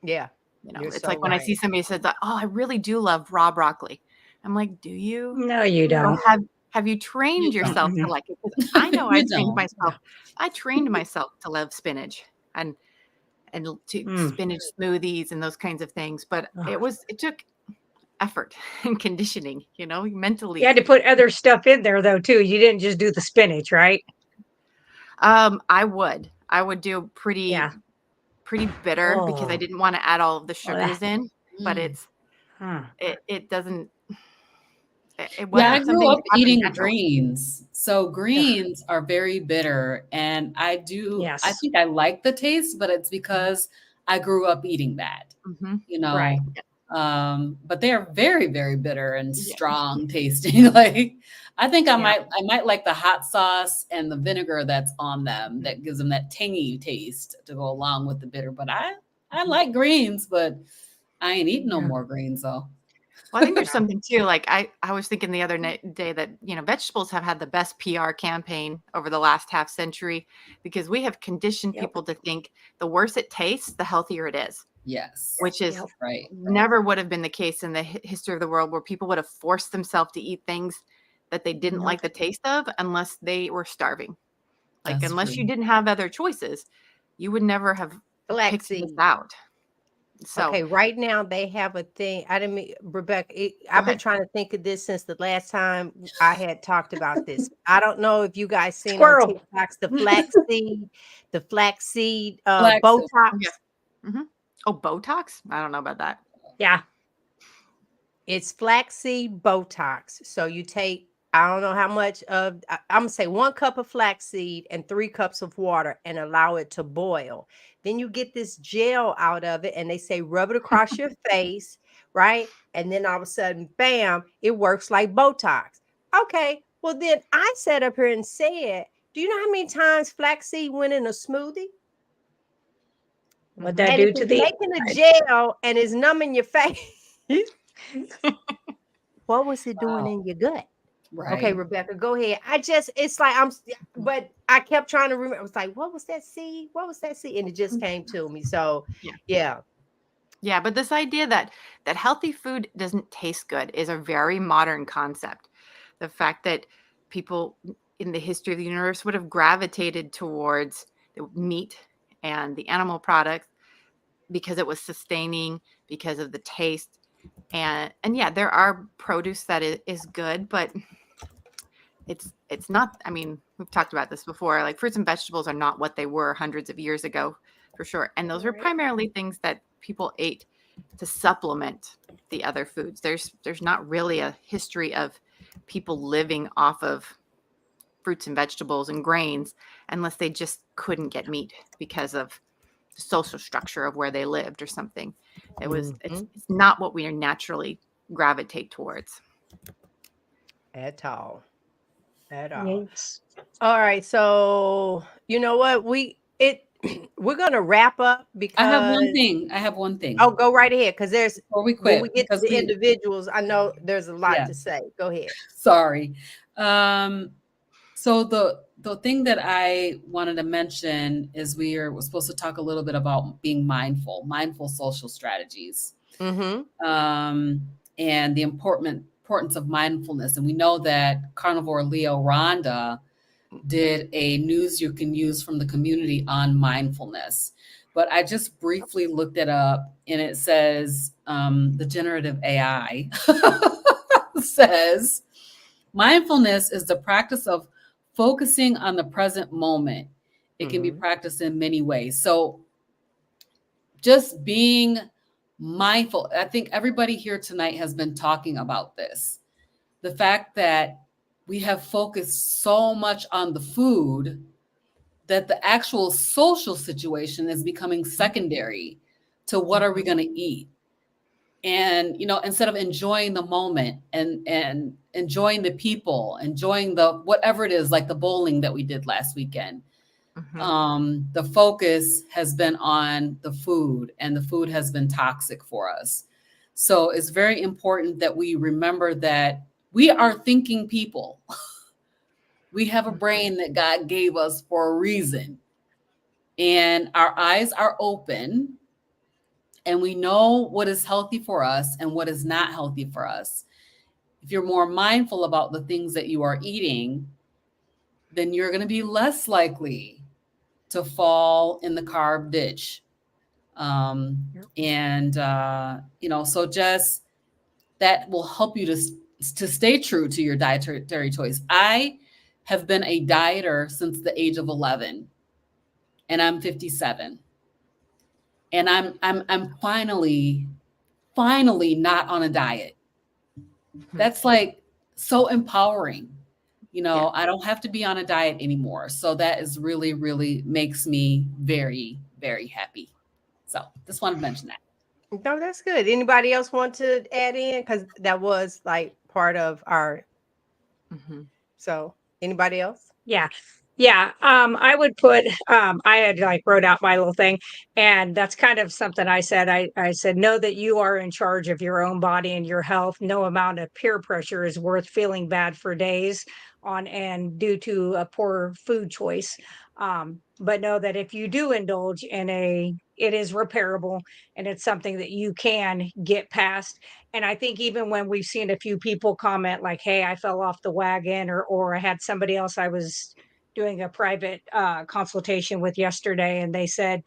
Yeah. You know, You're it's so like when I right. see somebody says that, "Oh, I really do love raw broccoli." I'm like, "Do you? No, you You know, don't. have you trained You don't. yourself to Mm-mm. like it?" 'Cause I know You don't. I trained myself to love spinach and to Mm. spinach smoothies and those kinds of things, but Ugh. it took effort and conditioning, you know, You mentally. had to put other stuff in there though too. You didn't just do the spinach, right? I would do Yeah. pretty bitter because I Oh. didn't want to add all of the Ugh. sugars in, but Mm. Huh. it doesn't it Yeah, I wasn't grew something up that happened eating naturally. greens. So Ugh. greens are very bitter. And I Yes. think I like the taste, but it's because I grew up eating that, Hmm. you Right. know. But they are very, very bitter and Yeah. strong tasting. Like I think Yeah. I might like the hot sauce and the vinegar that's on them that gives them that tangy taste to go along with the bitter. But I like greens, but I ain't eating no Yeah. more greens though. Well, I think there's something too. Like I was thinking the other day that, you know, vegetables have had the best PR campaign over the last half century because we have conditioned Yep. people to think the worse it tastes, the healthier it is, Yes. which is Yep. Right. never would have been the case in the history of the world where people would have forced themselves to eat things that they didn't Nope. like the taste of unless they were starving. Like That's unless true. you didn't have other choices, you would never have picked this Flaxseed. out. So Okay, right now they have a thing. I didn't mean, Rebecca, go I've been ahead. trying to think of this since the last time I had talked about this. I don't know if you guys seen on Squirrel. TikToks the flaxseed Flax. Botox. Yeah. Hmm. Oh, Botox? I don't know about that. Yeah. It's flaxseed Botox. So you take I don't know how much of, I'm gonna say 1 cup of flaxseed and 3 cups of water and allow it to boil. Then you get this gel out of it and they say rub it across your face, right? And then all of a sudden, bam, it works like Botox. Okay, well, then I sat up here and said, do you know how many times flaxseed went in a smoothie? What that And if do to it's the making a inside? gel and it's numbing your face, what was it doing Wow. in your gut? Okay, Right. Rebecca, go ahead. It's like but I kept trying to remember. I was like, what was that seed? What was that seed? And it just came to me. So, Yeah. yeah. Yeah, but this idea that healthy food doesn't taste good is a very modern concept. The fact that people in the history of the universe would have gravitated towards the meat and the animal products because it was sustaining, because of the taste. And yeah, there are produce that is good, but it's not, I mean, we've talked about this before. Like fruits and vegetables are not what they were hundreds of years ago, for sure. And those were Right. primarily things that people ate to supplement the other foods. There's not really a history of people living off of fruits and vegetables and grains unless they just couldn't get meat because of the social structure of where they lived or something. It's Mhm. not what we naturally gravitate towards. At all. At all. Yes. All right. So you know what? We're gonna wrap up I have one because thing. I have one thing go right ahead. Because there's before we when we quit get to because the we, individuals, I know there's a lot yeah, to say. Go ahead. sorry. Um, so the thing that I wanted to mention is we're supposed to talk a little bit about being mindful social strategies, Mm-hmm. um, and the importance of mindfulness. And we know that Carnivore Leo Rhonda did a news you can use from the community on mindfulness. But I just briefly looked it up, and it says the generative AI says mindfulness is the practice of focusing on the present moment. It can be Mm-hmm. practiced in many ways. So just being mindful, I think everybody here tonight has been talking about this. The fact that we have focused so much on the food that the actual social situation is becoming secondary to what are we going to eat. And instead of enjoying the moment and enjoying the people, enjoying the whatever it is, like the bowling that we did last weekend, Mm-hmm. the focus has been on the food, and the food has been toxic for us. So it's very important that we remember that we are thinking people. We have a brain that God gave us for a reason, and our eyes are open, and we know what is healthy for us and what is not healthy for us. If you're more mindful about the things that you are eating, then you're going to be less likely to fall in the carb ditch. Yep. And so just that will help you to stay true to your dietary choice. I have been a dieter since the age of 11, and I'm 57, and I'm finally not on a diet. That's like so empowering. Yeah. I don't have to be on a diet anymore. So that is really, really makes me very, very happy. So just wanted to mention that. No, that's good. Anybody else want to add in? Because that was like part of our. Mm-hmm. So, anybody else? Yeah. Yeah. I would put, I had like wrote out my little thing, and that's kind of something I said. I said, know that you are in charge of your own body and your health. No amount of peer pressure is worth feeling bad for days on end due to a poor food choice. But know that if you do indulge in it is repairable, and it's something that you can get past. And I think even when we've seen a few people comment like, "Hey, I fell off the wagon," or I had somebody else I was doing a private consultation with yesterday, and they said,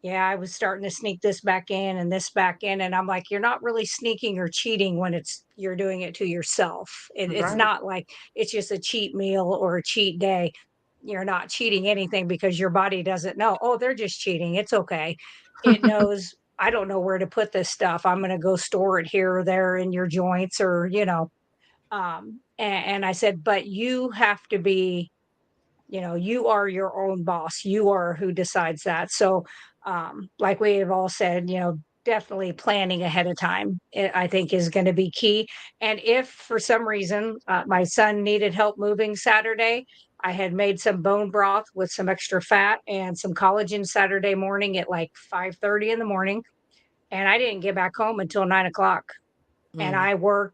"Yeah, I was starting to sneak this back in and this back in," and I'm like, "You're not really sneaking or cheating when you're doing it to yourself. It's Right. not like it's just a cheat meal or a cheat day. You're not cheating anything because your body doesn't know. Oh, they're just cheating. It's okay. It knows." I don't know where to put this stuff. I'm going to go store it here or there in your joints, or, And I said, but you have to be, you are your own boss. You are who decides that. So, like we have all said, definitely planning ahead of time, I think is going to be key. And if for some reason my son needed help moving Saturday, I had made some bone broth with some extra fat and some collagen Saturday morning at like 5:30 in the morning. And I didn't get back home until 9 o'clock. And Mm.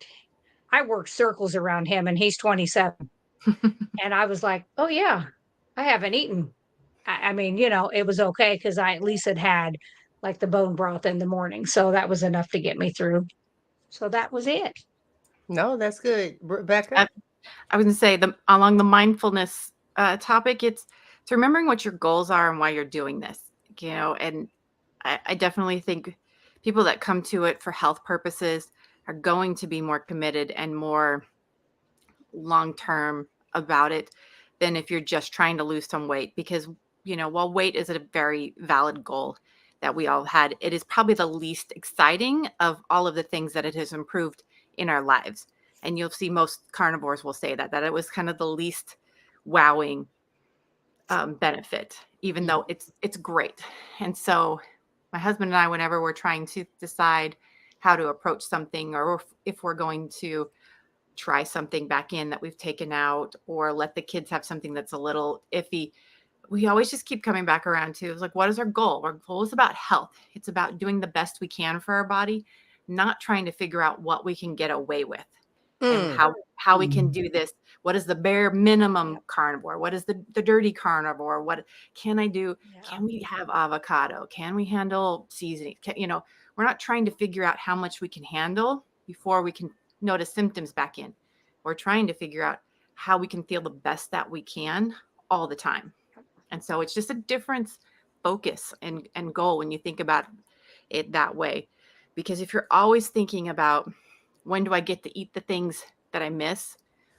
I worked circles around him, and he's 27. And I was like, "Oh, yeah, I haven't eaten." I mean, it was okay because I at least had like the bone broth in the morning. So that was enough to get me through. So that was it. No, that's good. Rebecca? I, I was going to say along the mindfulness topic, it's remembering what your goals are and why you're doing this, and I definitely think people that come to it for health purposes are going to be more committed and more long term about it than if you're just trying to lose some weight. Because, while weight is a very valid goal that we all had, it is probably the least exciting of all of the things that it has improved in our lives. And you'll see most carnivores will say that it was kind of the least wowing benefit, even though it's great. And so my husband and I, whenever we're trying to decide how to approach something, or if we're going to try something back in that we've taken out, or let the kids have something that's a little iffy, we always just keep coming back around to, it's like, what is our goal? Our goal is about health. It's about doing the best we can for our body, not trying to figure out what we can get away with and how we can do this. What is the bare minimum carnivore? What is the dirty carnivore? What can I do? Yeah. Can we have avocado? Can we handle seasoning? We're not trying to figure out how much we can handle before we can notice symptoms back in. We're trying to figure out how we can feel the best that we can all the time. And so it's just a different focus and goal when you think about it that way. Because if you're always thinking about, when do I get to eat the things that I miss,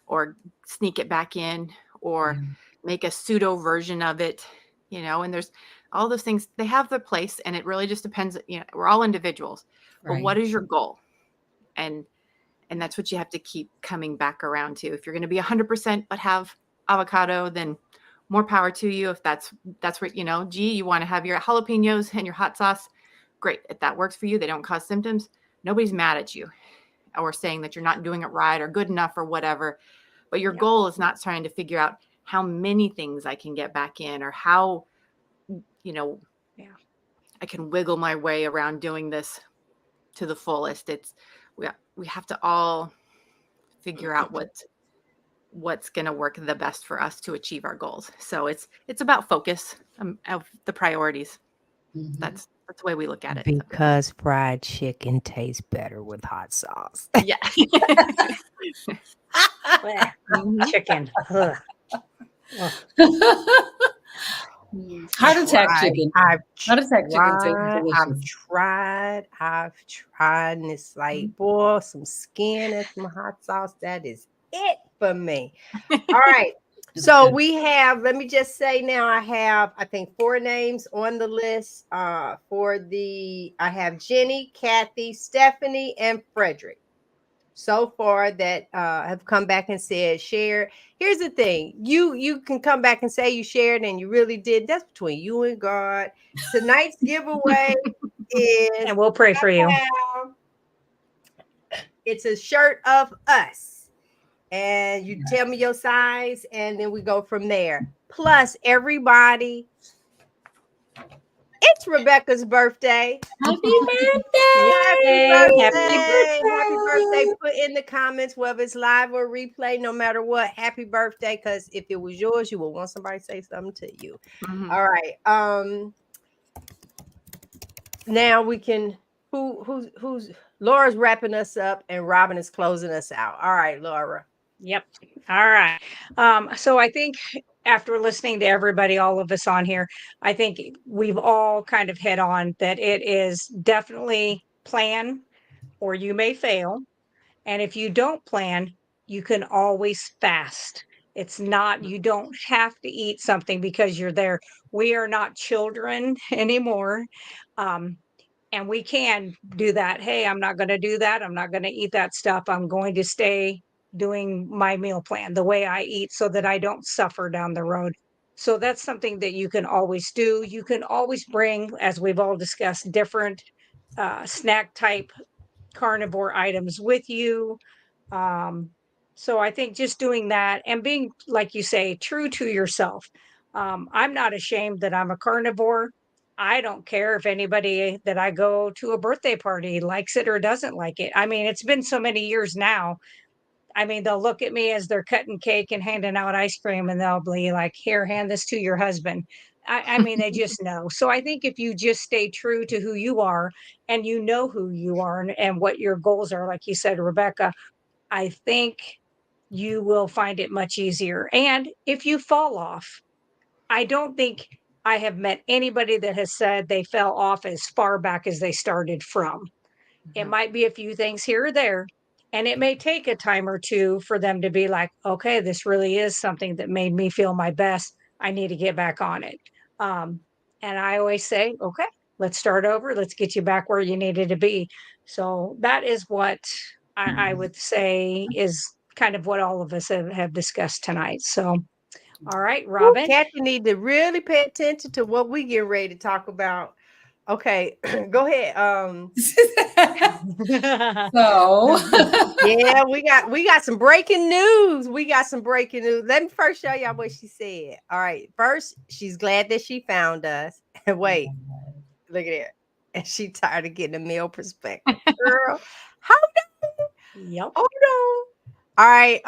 or sneak it back in, or make a pseudo version of it, and there's all those things, they have their place, and it really just depends. We're all individuals, but what is your goal? And that's what you have to keep coming back around to. If you're going to be 100% but have avocado, then more power to you. If that's what, you want to have your jalapenos and your hot sauce, great. If that works for you, they don't cause symptoms, nobody's mad at you or saying that you're not doing it right or good enough or whatever. But your goal is not trying to figure out how many things I can get back in, or how, I can wiggle my way around doing this to the fullest. We have to all figure out what's going to work the best for us to achieve our goals. So it's about focus of the priorities. That's the way we look at it. Because fried chicken tastes better with hot sauce. Yeah. Chicken. Ugh. Heart attack chicken. I've Heart attack chicken tastes I've delicious. tried, and it's like, boy, some skin and some hot sauce. That is it for me. All right. So we have, let me just say now, I have, I think, 4 names on the list. I have Jenny, Kathy, Stephanie, and Frederick so far that have come back and said share. Here's the thing. You can come back and say you shared and you really did. That's between you and God. Tonight's giveaway is, And we'll pray for you. it's a shirt of us. And you tell me your size, and then we go from there. Plus, everybody, it's Rebecca's birthday. Happy birthday! Happy birthday! Happy Happy birthday! Put in the comments whether it's live or replay, no matter what. Happy birthday! Because if it was yours, you would want somebody to say something to you. All right. Now we can. Who's Laura's wrapping us up, and Robin is closing us out. All right, Laura. Yep. All right. So I think after listening to everybody, all of us on here, I think we've all kind of hit on that it is definitely plan or you may fail. And if you don't plan, you can always fast. It's not, you don't have to eat something because you're there. We are not children anymore. And we can do that. Hey, I'm not going to do that. I'm not going to eat that stuff. I'm going to stay, doing my meal plan, the way I eat, so that I don't suffer down the road. So that's something that you can always do. You can always bring, as we've all discussed, different snack type carnivore items with you. Um, so I think just doing that and being, like you say, true to yourself. I'm not ashamed that I'm a carnivore. I don't care if anybody that I go to a birthday party likes it or doesn't like it. I mean, it's been so many years now. I mean, they'll look at me as they're cutting cake and handing out ice cream, and they'll be like, "Here, hand this to your husband." I mean, they just know. So I think if you just stay true to who you are and you know who you are and what your goals are, like you said, Rebecca, I think you will find it much easier. And if you fall off, I don't think I have met anybody that has said they fell off as far back as they started from. It Mhm. might be a few things here or there, and it may take a time or two for them to be like, okay, this really is something that made me feel my best. I need to get back on it. Um, and I always say, okay, let's start over. Let's get you back where you needed to be. So that is what I would say is kind of what all of us have discussed tonight. So, all right, Ooh, Robin. Kathy need to really pay attention to what we get ready to talk about. Okay, go ahead. So, Yeah, we got some breaking news. We got some breaking news. Let me first show y'all what she said. All right, first, she's glad that she found us. And wait, look at it. And she tired of getting a male perspective. Girl, Yep. hold on. All right,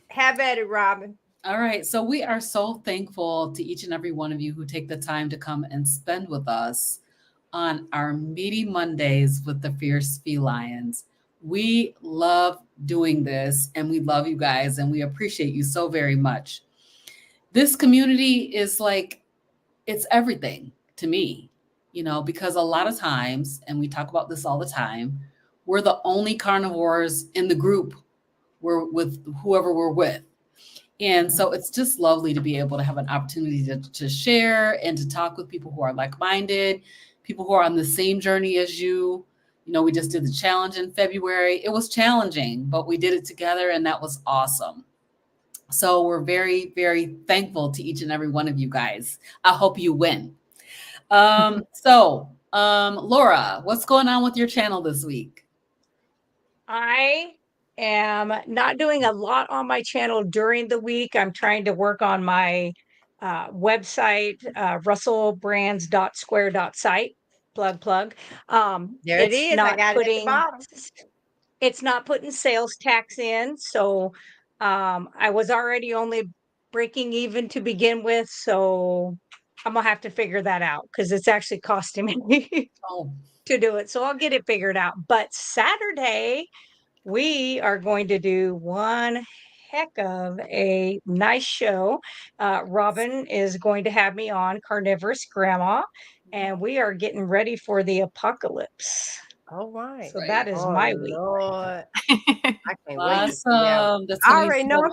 have at it, Robin. all right. So we are so thankful to each and every one of you who take the time to come and spend with us on our Meaty Mondays with the Fierce Felines. We love doing this and we love you guys and we appreciate you so very much. This community is like, it's everything to me, because a lot of times, and we talk about this all the time, we're the only carnivores in the group. We're with whoever we're with. And so it's just lovely to be able to have an opportunity to share and to talk with people who are like-minded, people who are on the same journey as you. We just did the challenge in February. It was challenging, but we did it together and that was awesome. So we're very, very thankful to each and every one of you guys. I hope you win. Laura, what's going on with your channel this week? I am not doing a lot on my channel during the week. I'm trying to work on my website, russellbrands.square.site. Plug. There it is. I got it at the bottom. It's not putting sales tax in. So I was already only breaking even to begin with. So I'm gonna have to figure that out because it's actually costing me Oh, to do it. So I'll get it figured out. But Saturday, we are going to do one heck of a nice show. Robin is going to have me on Carnivorous Grandma, and we are getting ready for the apocalypse. All right. So that is Oh my week. Lord. I can't wait to see that one. awesome. That's I gonna be already know so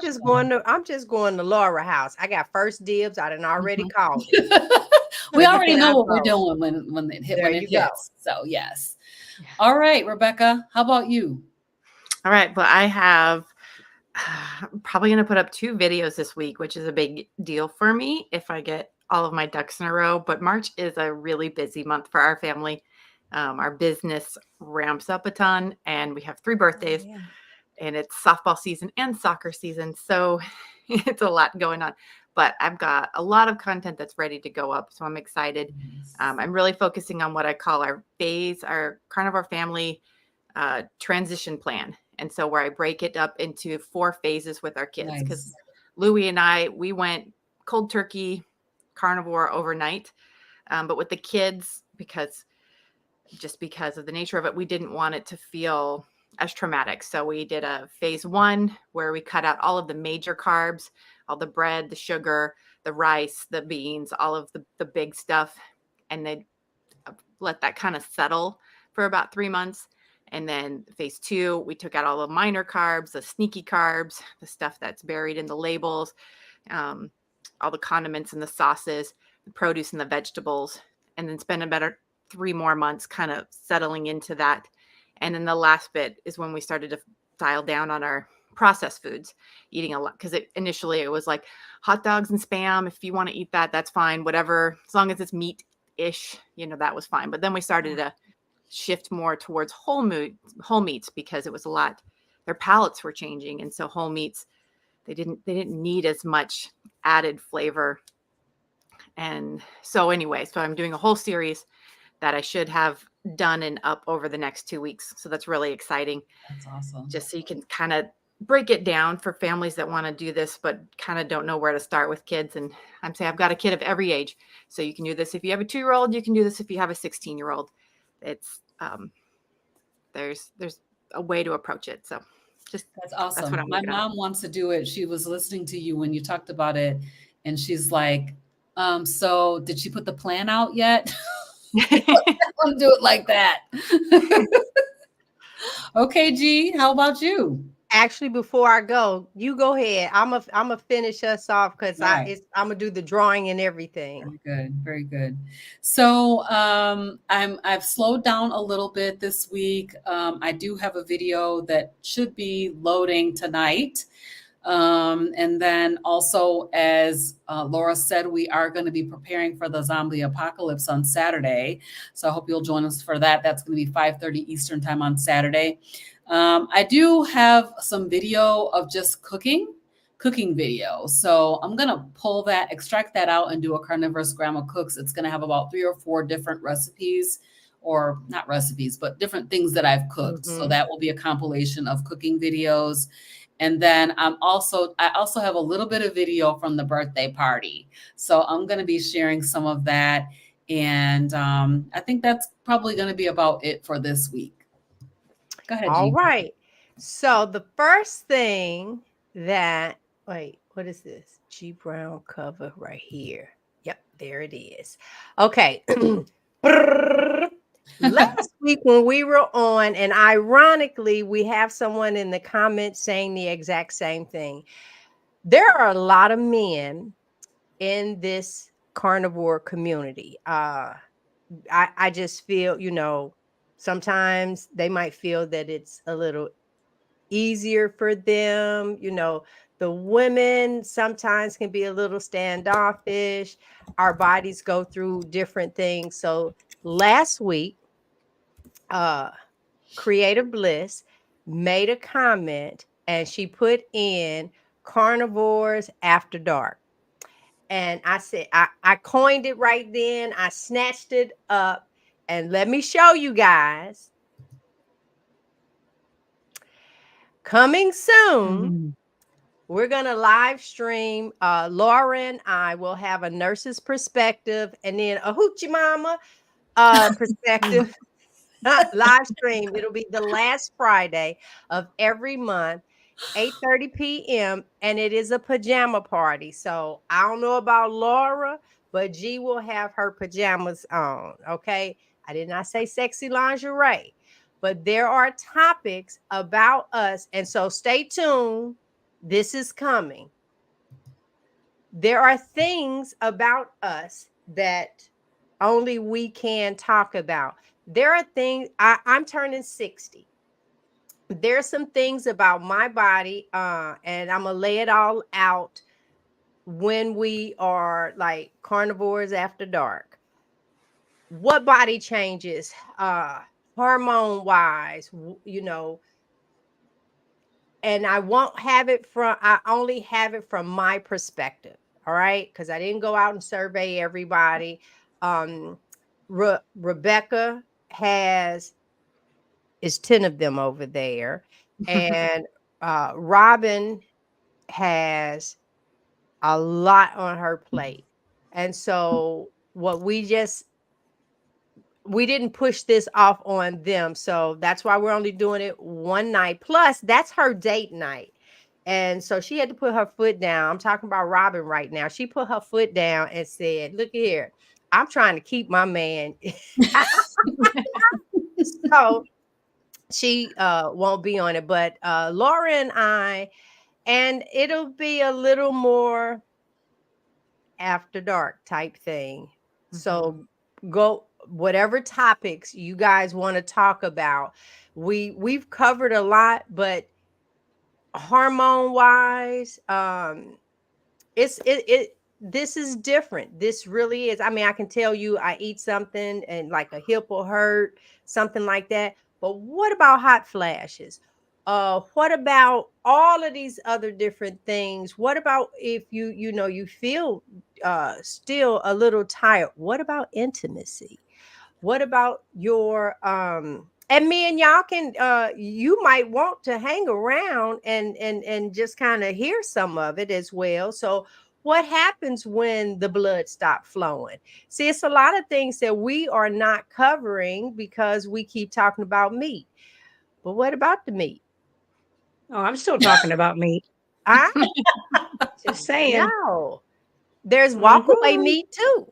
I'm just going to Laura house. I got first dibs. I done already called it. fun. We So already can I know what we're vote? doing when There it you go. hits. So yes. All right, Rebecca, how about you? All right. Well, I have I'm probably going to put up 2 videos this week, which is a big deal for me if I get all of my ducks in a row. But March is a really busy month for our family. Our business ramps up a ton, and we have 3 birthdays, Yeah. and it's softball season and soccer season. So it's a lot going on. But I've got a lot of content that's ready to go up. So I'm excited. I'm really focusing on what I call our carnivore family transition plan. And so where I break it up into 4 phases with our kids, because Nice. Louie and we went cold turkey carnivore overnight. But with the kids, because of the nature of it, we didn't want it to feel as traumatic. So we did a phase 1 where we cut out all of the major carbs, all the bread, the sugar, the rice, the beans, all of the big stuff. And they let that kind of settle for about 3 months. And then phase 2, we took out all the minor carbs, the sneaky carbs, the stuff that's buried in the labels, all the condiments and the sauces, the produce and the vegetables, and then spend about 3 more months kind of settling into that. And then the last bit is when we started to dial down on our processed foods, eating a lot, because initially it was like hot dogs and spam. If you want to eat that, that's fine. Whatever, as long as it's meat-ish, that was fine. But then we started to shift more towards whole meats, because it was a lot. Their palates were changing, and so whole meats, they didn't need as much added flavor. And so anyway, so I'm doing a whole series that I should have done and up over the next 2 weeks. So that's really exciting. That's awesome. Just so you can kind of break it down for families that want to do this, but kind of don't know where to start with kids. And I'm saying I've got a kid of every age. So you can do this if you have a 2-year-old, you can do this if you have a 16-year-old. It's, there's a way to approach it. So that's awesome. That's what I'm My mom wants to do it. She was listening to you when you talked about it, and she's like, so did she put the plan out yet? I want to do it like that. Okay, G, how about you? Actually, before I go, you go ahead. I'm a finish us off, because I'm gonna do the drawing and everything. Very good, very good. So I've slowed down a little bit this week. I do have a video that should be loading tonight. And then also, as Laura said, we are going to be preparing for the zombie apocalypse on Saturday. So I hope you'll join us for that. That's going to be 5:30 Eastern time on Saturday. I do have some video of just cooking video. So I'm going to extract that out and do a Carnivorous Grandma Cooks. It's going to have about 3 or 4 different recipes, or not recipes, but different things that I've cooked. So that will be a compilation of cooking videos. And then I also have a little bit of video from the birthday party. So I'm going to be sharing some of that. And I think that's probably going to be about it for this week. Go ahead, All Jean. right. So the first thing that, wait, what is this? G Brown cover right here. Yep, there it is. Okay. Last week when we were on, and ironically, we have someone in the comments saying the exact same thing. There are a lot of men in this carnivore community. I just feel, sometimes they might feel that it's a little easier for them. The women sometimes can be a little standoffish. Our bodies go through different things. So last week, Creative Bliss made a comment, and she put in carnivores after dark. And I said, I coined it right then. I snatched it up, and let me show you guys. Coming soon, we're going to live stream. Laura and I will have a nurse's perspective, and then a hoochie mama perspective. Live stream. It'll be the last Friday of every month, 8:30 p.m. and it is a pajama party. So I don't know about Laura, but G will have her pajamas on. Okay. I did not say sexy lingerie, but there are topics about us. And so stay tuned. This is coming. There are things about us that only we can talk about. There are things, I'm turning 60. There's some things about my body, and I'm gonna lay it all out when we are like carnivores after dark. What body changes, hormone wise, and I only have it from my perspective. All right. Because I didn't go out and survey everybody. Rebecca is 10 of them over there. And Robin has a lot on her plate. And so we didn't push this off on them. So that's why we're only doing it one night. Plus, that's her date night. And so she had to put her foot down. I'm talking about Robin right now. She put her foot down and said, look here, I'm trying to keep my man. So she won't be on it. But Laura and it'll be a little more after dark type thing. So go whatever topics you guys want to talk about. We've covered a lot, but hormone wise, this is different. This really is. I mean, I can tell you I eat something and like a hip will hurt, something like that. But what about hot flashes? What about all of these other different things? What about if you feel still a little tired? What about intimacy? What about your and me and y'all can you might want to hang around and just kind of hear some of it as well. So what happens when the blood stops flowing? See, it's a lot of things that we are not covering because we keep talking about meat. But what about the meat? Oh, I'm still talking about meat. I Just saying. no. There's walkaway Mhm. meat too.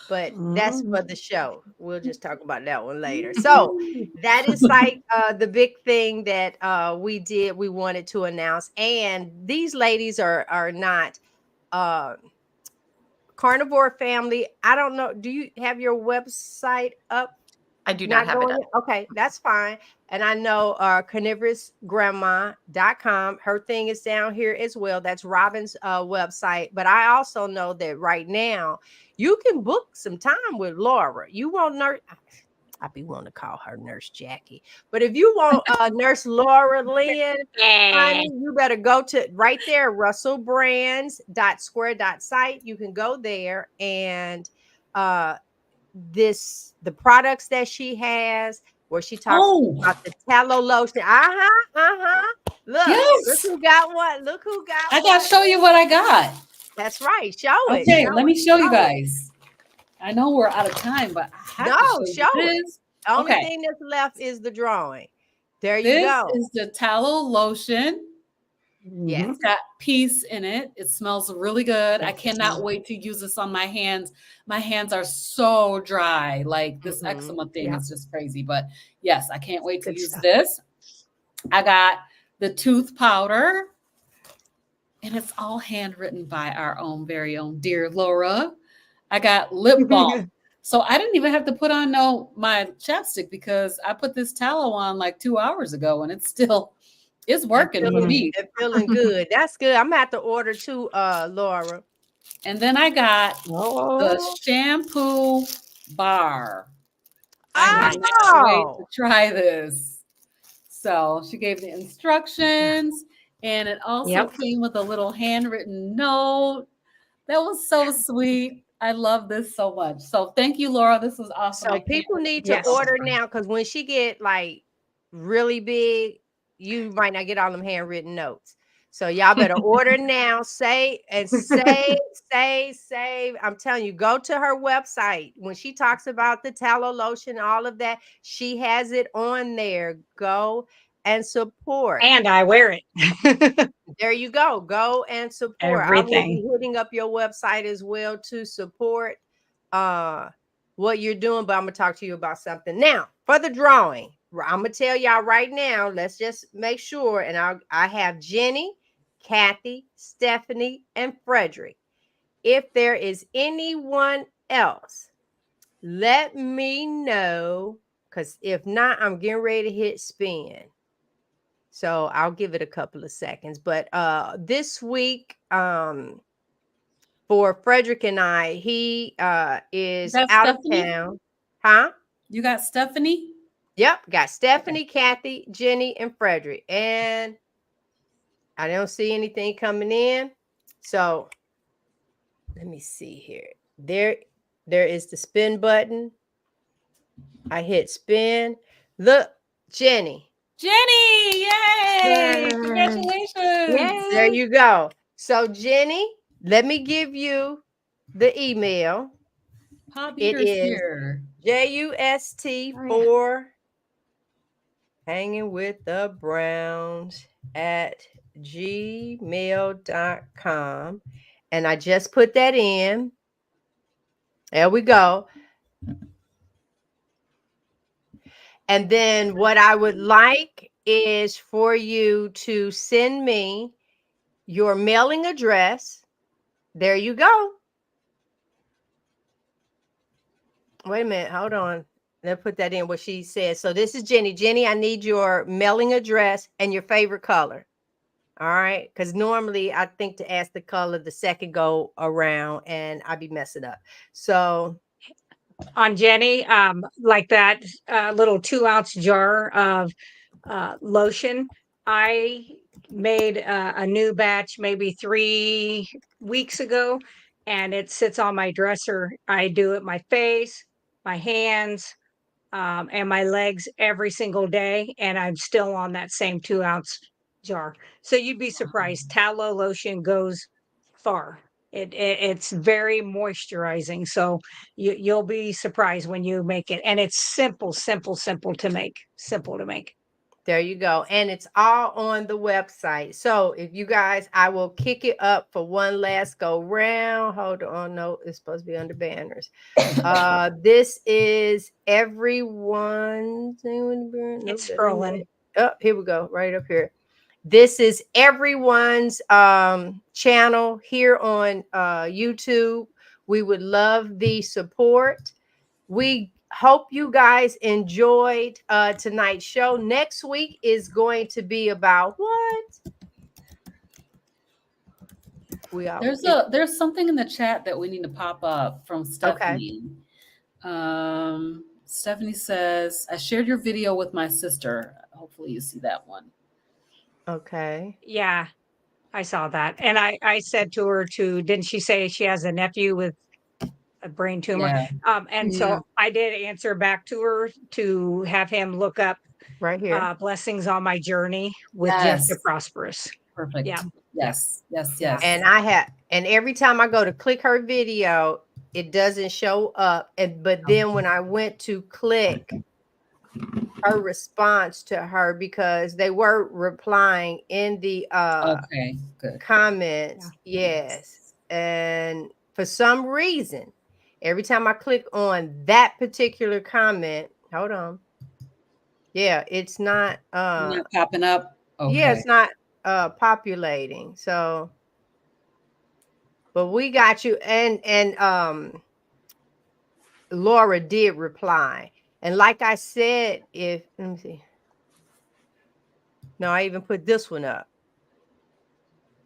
But that's Mhm. for the show. We'll just talk about that one later. So that is like the big thing that we wanted to announce. And these ladies are not uh carnivore family. I don't know. Do you have your website up? I do not Not have it going up. yet? Okay, that's fine. And I know carnivorousgrandma.com. Her thing is down here as well. That's Robin's website. But I also know that right now you can book some time with Laura. You want nurse. I be wanting to call her Nurse Jackie. But if you want Nurse Laura Lynn, Yeah. honey, you better go to right there, russellbrands.square.site. You can go there and uh the products that she has where she talks Oh, about the tallow lotion. Look yes. who got one. Look who got I gotta one. show you what I got. That's right. Show it. Okay, let Show me it. show you Show it. guys. I know we're out of time, but I have No, to show you show it. this. Only Okay, thing that's left is the drawing. There you this go. is the tallow lotion. Yes. Mhm. It's got peace in it. It smells really good. I Yes. cannot wait to use this on my hands. My hands are so dry. Like this eczema thing Yeah. is just crazy. But yes, I can't wait to Good use stuff. this. I got the tooth powder, and it's all handwritten by our own very own dear Laura. I got lip balm. So I didn't even have to put on my chapstick because I put this tallow on like 2 hours ago and it's And working for feeling me. and feeling good. That's good. I'm gonna have to order too, Laura. And then I got the Oh, shampoo bar. I nice. cannot wait to Oh, try this. So she gave the instructions and it also Yep. came with a little handwritten note. That was so sweet. I love this so much. So thank you, Laura. This was awesome. I so can't people wait need to to Yes. tell order her. now because when she get like really big, you might not get all them handwritten notes. So y'all better order now. Say and save. I'm telling you, go to her website. When she talks about the tallow lotion, all of that, she has it on there. Go and support. And I wear it. There you go. Go and support. I will Everything. be hitting up your website as well to support uh what you're doing, but I'm gonna talk to you about something. Now, for the drawing, I'm gonna tell y'all right now, let's just make sure and I have Jenny, Kathy, Stephanie, and Frederick. If there is anyone else, let me know because if not, I'm getting ready to hit spin. So I'll give it a couple of seconds. But this week, for Frederick and I, he You is got out of Stephanie? town. Huh? You got Stephanie? Yep, got Okay. Stephanie, Kathy, Jenny, and Frederick. And I don't see anything coming in. So let me see here. There is the spin button. I hit spin. Look, Jenny. Jenny! Yay! Yay. Congratulations! There Yay. you go. So, Jenny, let me give you the email. Pop It Eater's is here. Oh, yeah. JUST4 hanging with the Browns at gmail.com. And I just put that in. There we go. And then what I would like is for you to send me your mailing address. There you go. Wait a minute. Hold on. Let's put that in what she says. So this is Jenny. Jenny, I need your mailing address and your favorite color. All right. Because normally I think to ask the color the second go around and I'd be messing up. So On Jenny, like that little 2-ounce jar of lotion, I made a new batch maybe 3 weeks ago, and it sits on my dresser. I do it my face, my hands, and my legs every single day, and I'm still on that same 2-ounce jar. So you'd be surprised. Tallow lotion goes far. It's very moisturizing. So you'll be surprised when you make it, and it's simple, simple, simple to make. Simple to make. there you go. And it's all on the website. So if you guys, I will kick it up for one last go round. Hold on. No, it's supposed to be under banners. This is everyone's. It's scrolling. Oh, here we go. Right up here. This is everyone's channel here on YouTube. We would love the support. We hope you guys enjoyed tonight's show. Next week is going to be about what? There's something in the chat that we need to pop up from Stephanie. Stephanie says, I shared your video with my sister. Hopefully you see that one. Okay. Yeah, I saw that. And I said to her didn't she say she has a nephew with a brain tumor? Yeah. And so I did answer back to her to have him look up right here. Blessings on My Journey with Jessica Prosperous. Perfect. Yeah. Yes. And every time I go to click her video, it doesn't show up. But then when I went to click her response to her, because they were replying in the comments. Yes. And for some reason, every time I click on that particular comment, hold on. Yeah, it's not popping up. Okay. Yeah, it's not populating. So but we got you. And Laura did reply. And like I said, let me see. No, I even put this one up.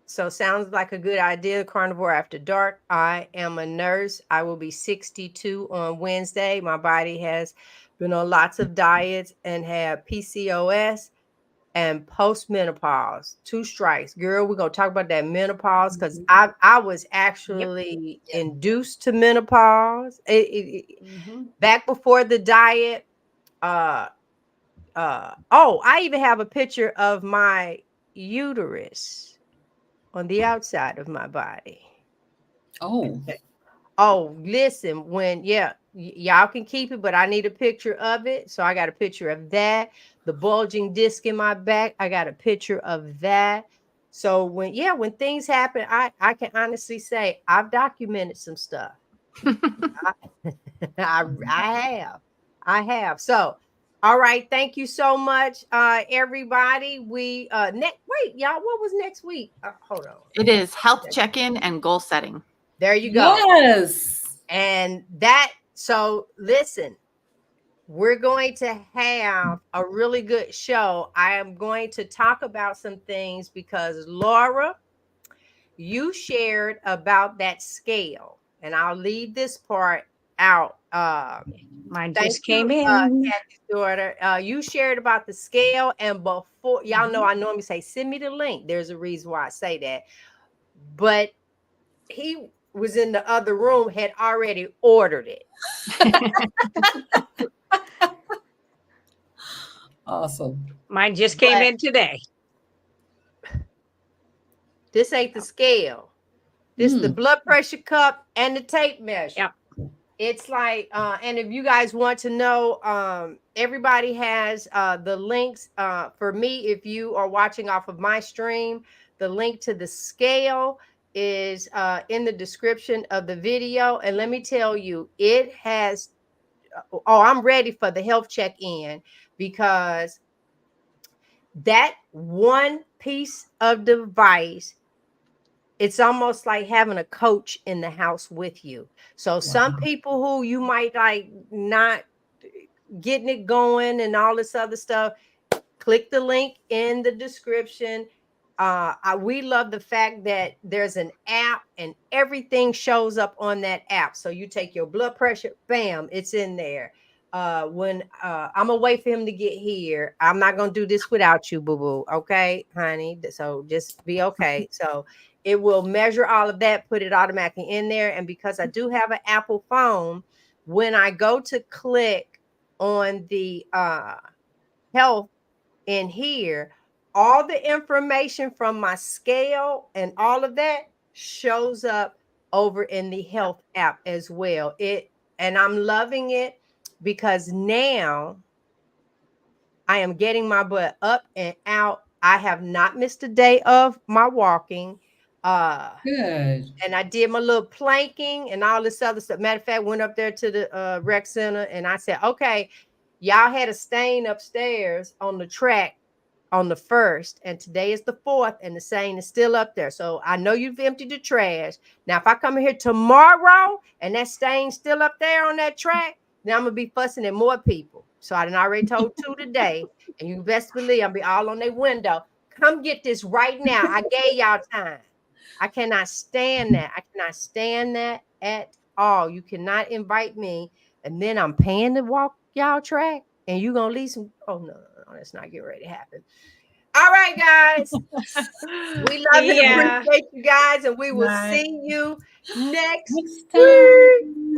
So sounds like a good idea. Carnivore After Dark. I am a nurse. I will be 62 on Wednesday. My body has been on lots of diets and have PCOS and postmenopause. 2 strikes. Girl, we're going to talk about that menopause because I was actually induced to menopause. Back before the diet. I even have a picture of my uterus on the outside of my body. Listen, y'all can keep it, but I need a picture of it. So I got a picture of that. The bulging disc in my back, I got a picture of that. So when things happen, I can honestly say I've documented some stuff. I have. So all right, thank you so much, everybody. We wait, y'all. What was next week? Hold on. It is health check-in and goal setting. There you go. Yes. And so listen, we're going to have a really good show. I am going to talk about some things because Laura, you shared about that scale, and I'll leave this part out. Mine just came in. Kathy's daughter. You shared about the scale, and before y'all know, I normally say send me the link. There's a reason why I say that, but he was in the other room, had already ordered it. Awesome. Mine just came in today. This ain't the scale. This is the blood pressure cup and the tape measure. Yep. It's like, and if you guys want to know, everybody has the links. For me, if you are watching off of my stream, the link to the scale is in the description of the video. And let me tell you, it has, I'm ready for the health check-in, because that one piece of device, it's almost like having a coach in the house with you. So some people who you might like not getting it going and all this other stuff, click the link in the description. We love the fact that there's an app and everything shows up on that app. So you take your blood pressure, bam, it's in there. When I'm gonna wait for him to get here, I'm not gonna do this without you, boo boo. Okay, honey. So just be okay. So it will measure all of that, put it automatically in there. And because I do have an Apple phone, when I go to click on the health in here, all the information from my scale and all of that shows up over in the health app as well. And I'm loving it because now I am getting my butt up and out. I have not missed a day of my walking. Good. And I did my little planking and all this other stuff. Matter of fact, went up there to the rec center and I said, okay, y'all had a stain upstairs on the track on the 1st, and today is the 4th, and the stain is still up there. So I know you've emptied the trash. Now, if I come in here tomorrow and that stain's still up there on that track, then I'm gonna be fussing at more people. So I done already told 2 today, and you best believe I'll be all on their window. Come get this right now. I gave y'all time. I cannot stand that. I cannot stand that at all. You cannot invite me, and then I'm paying to walk y'all track, and you gonna leave some. Oh no, that's not getting ready to happen. All right, guys. We love and Yeah. appreciate you guys, and we will Bye. see you next Next week. time.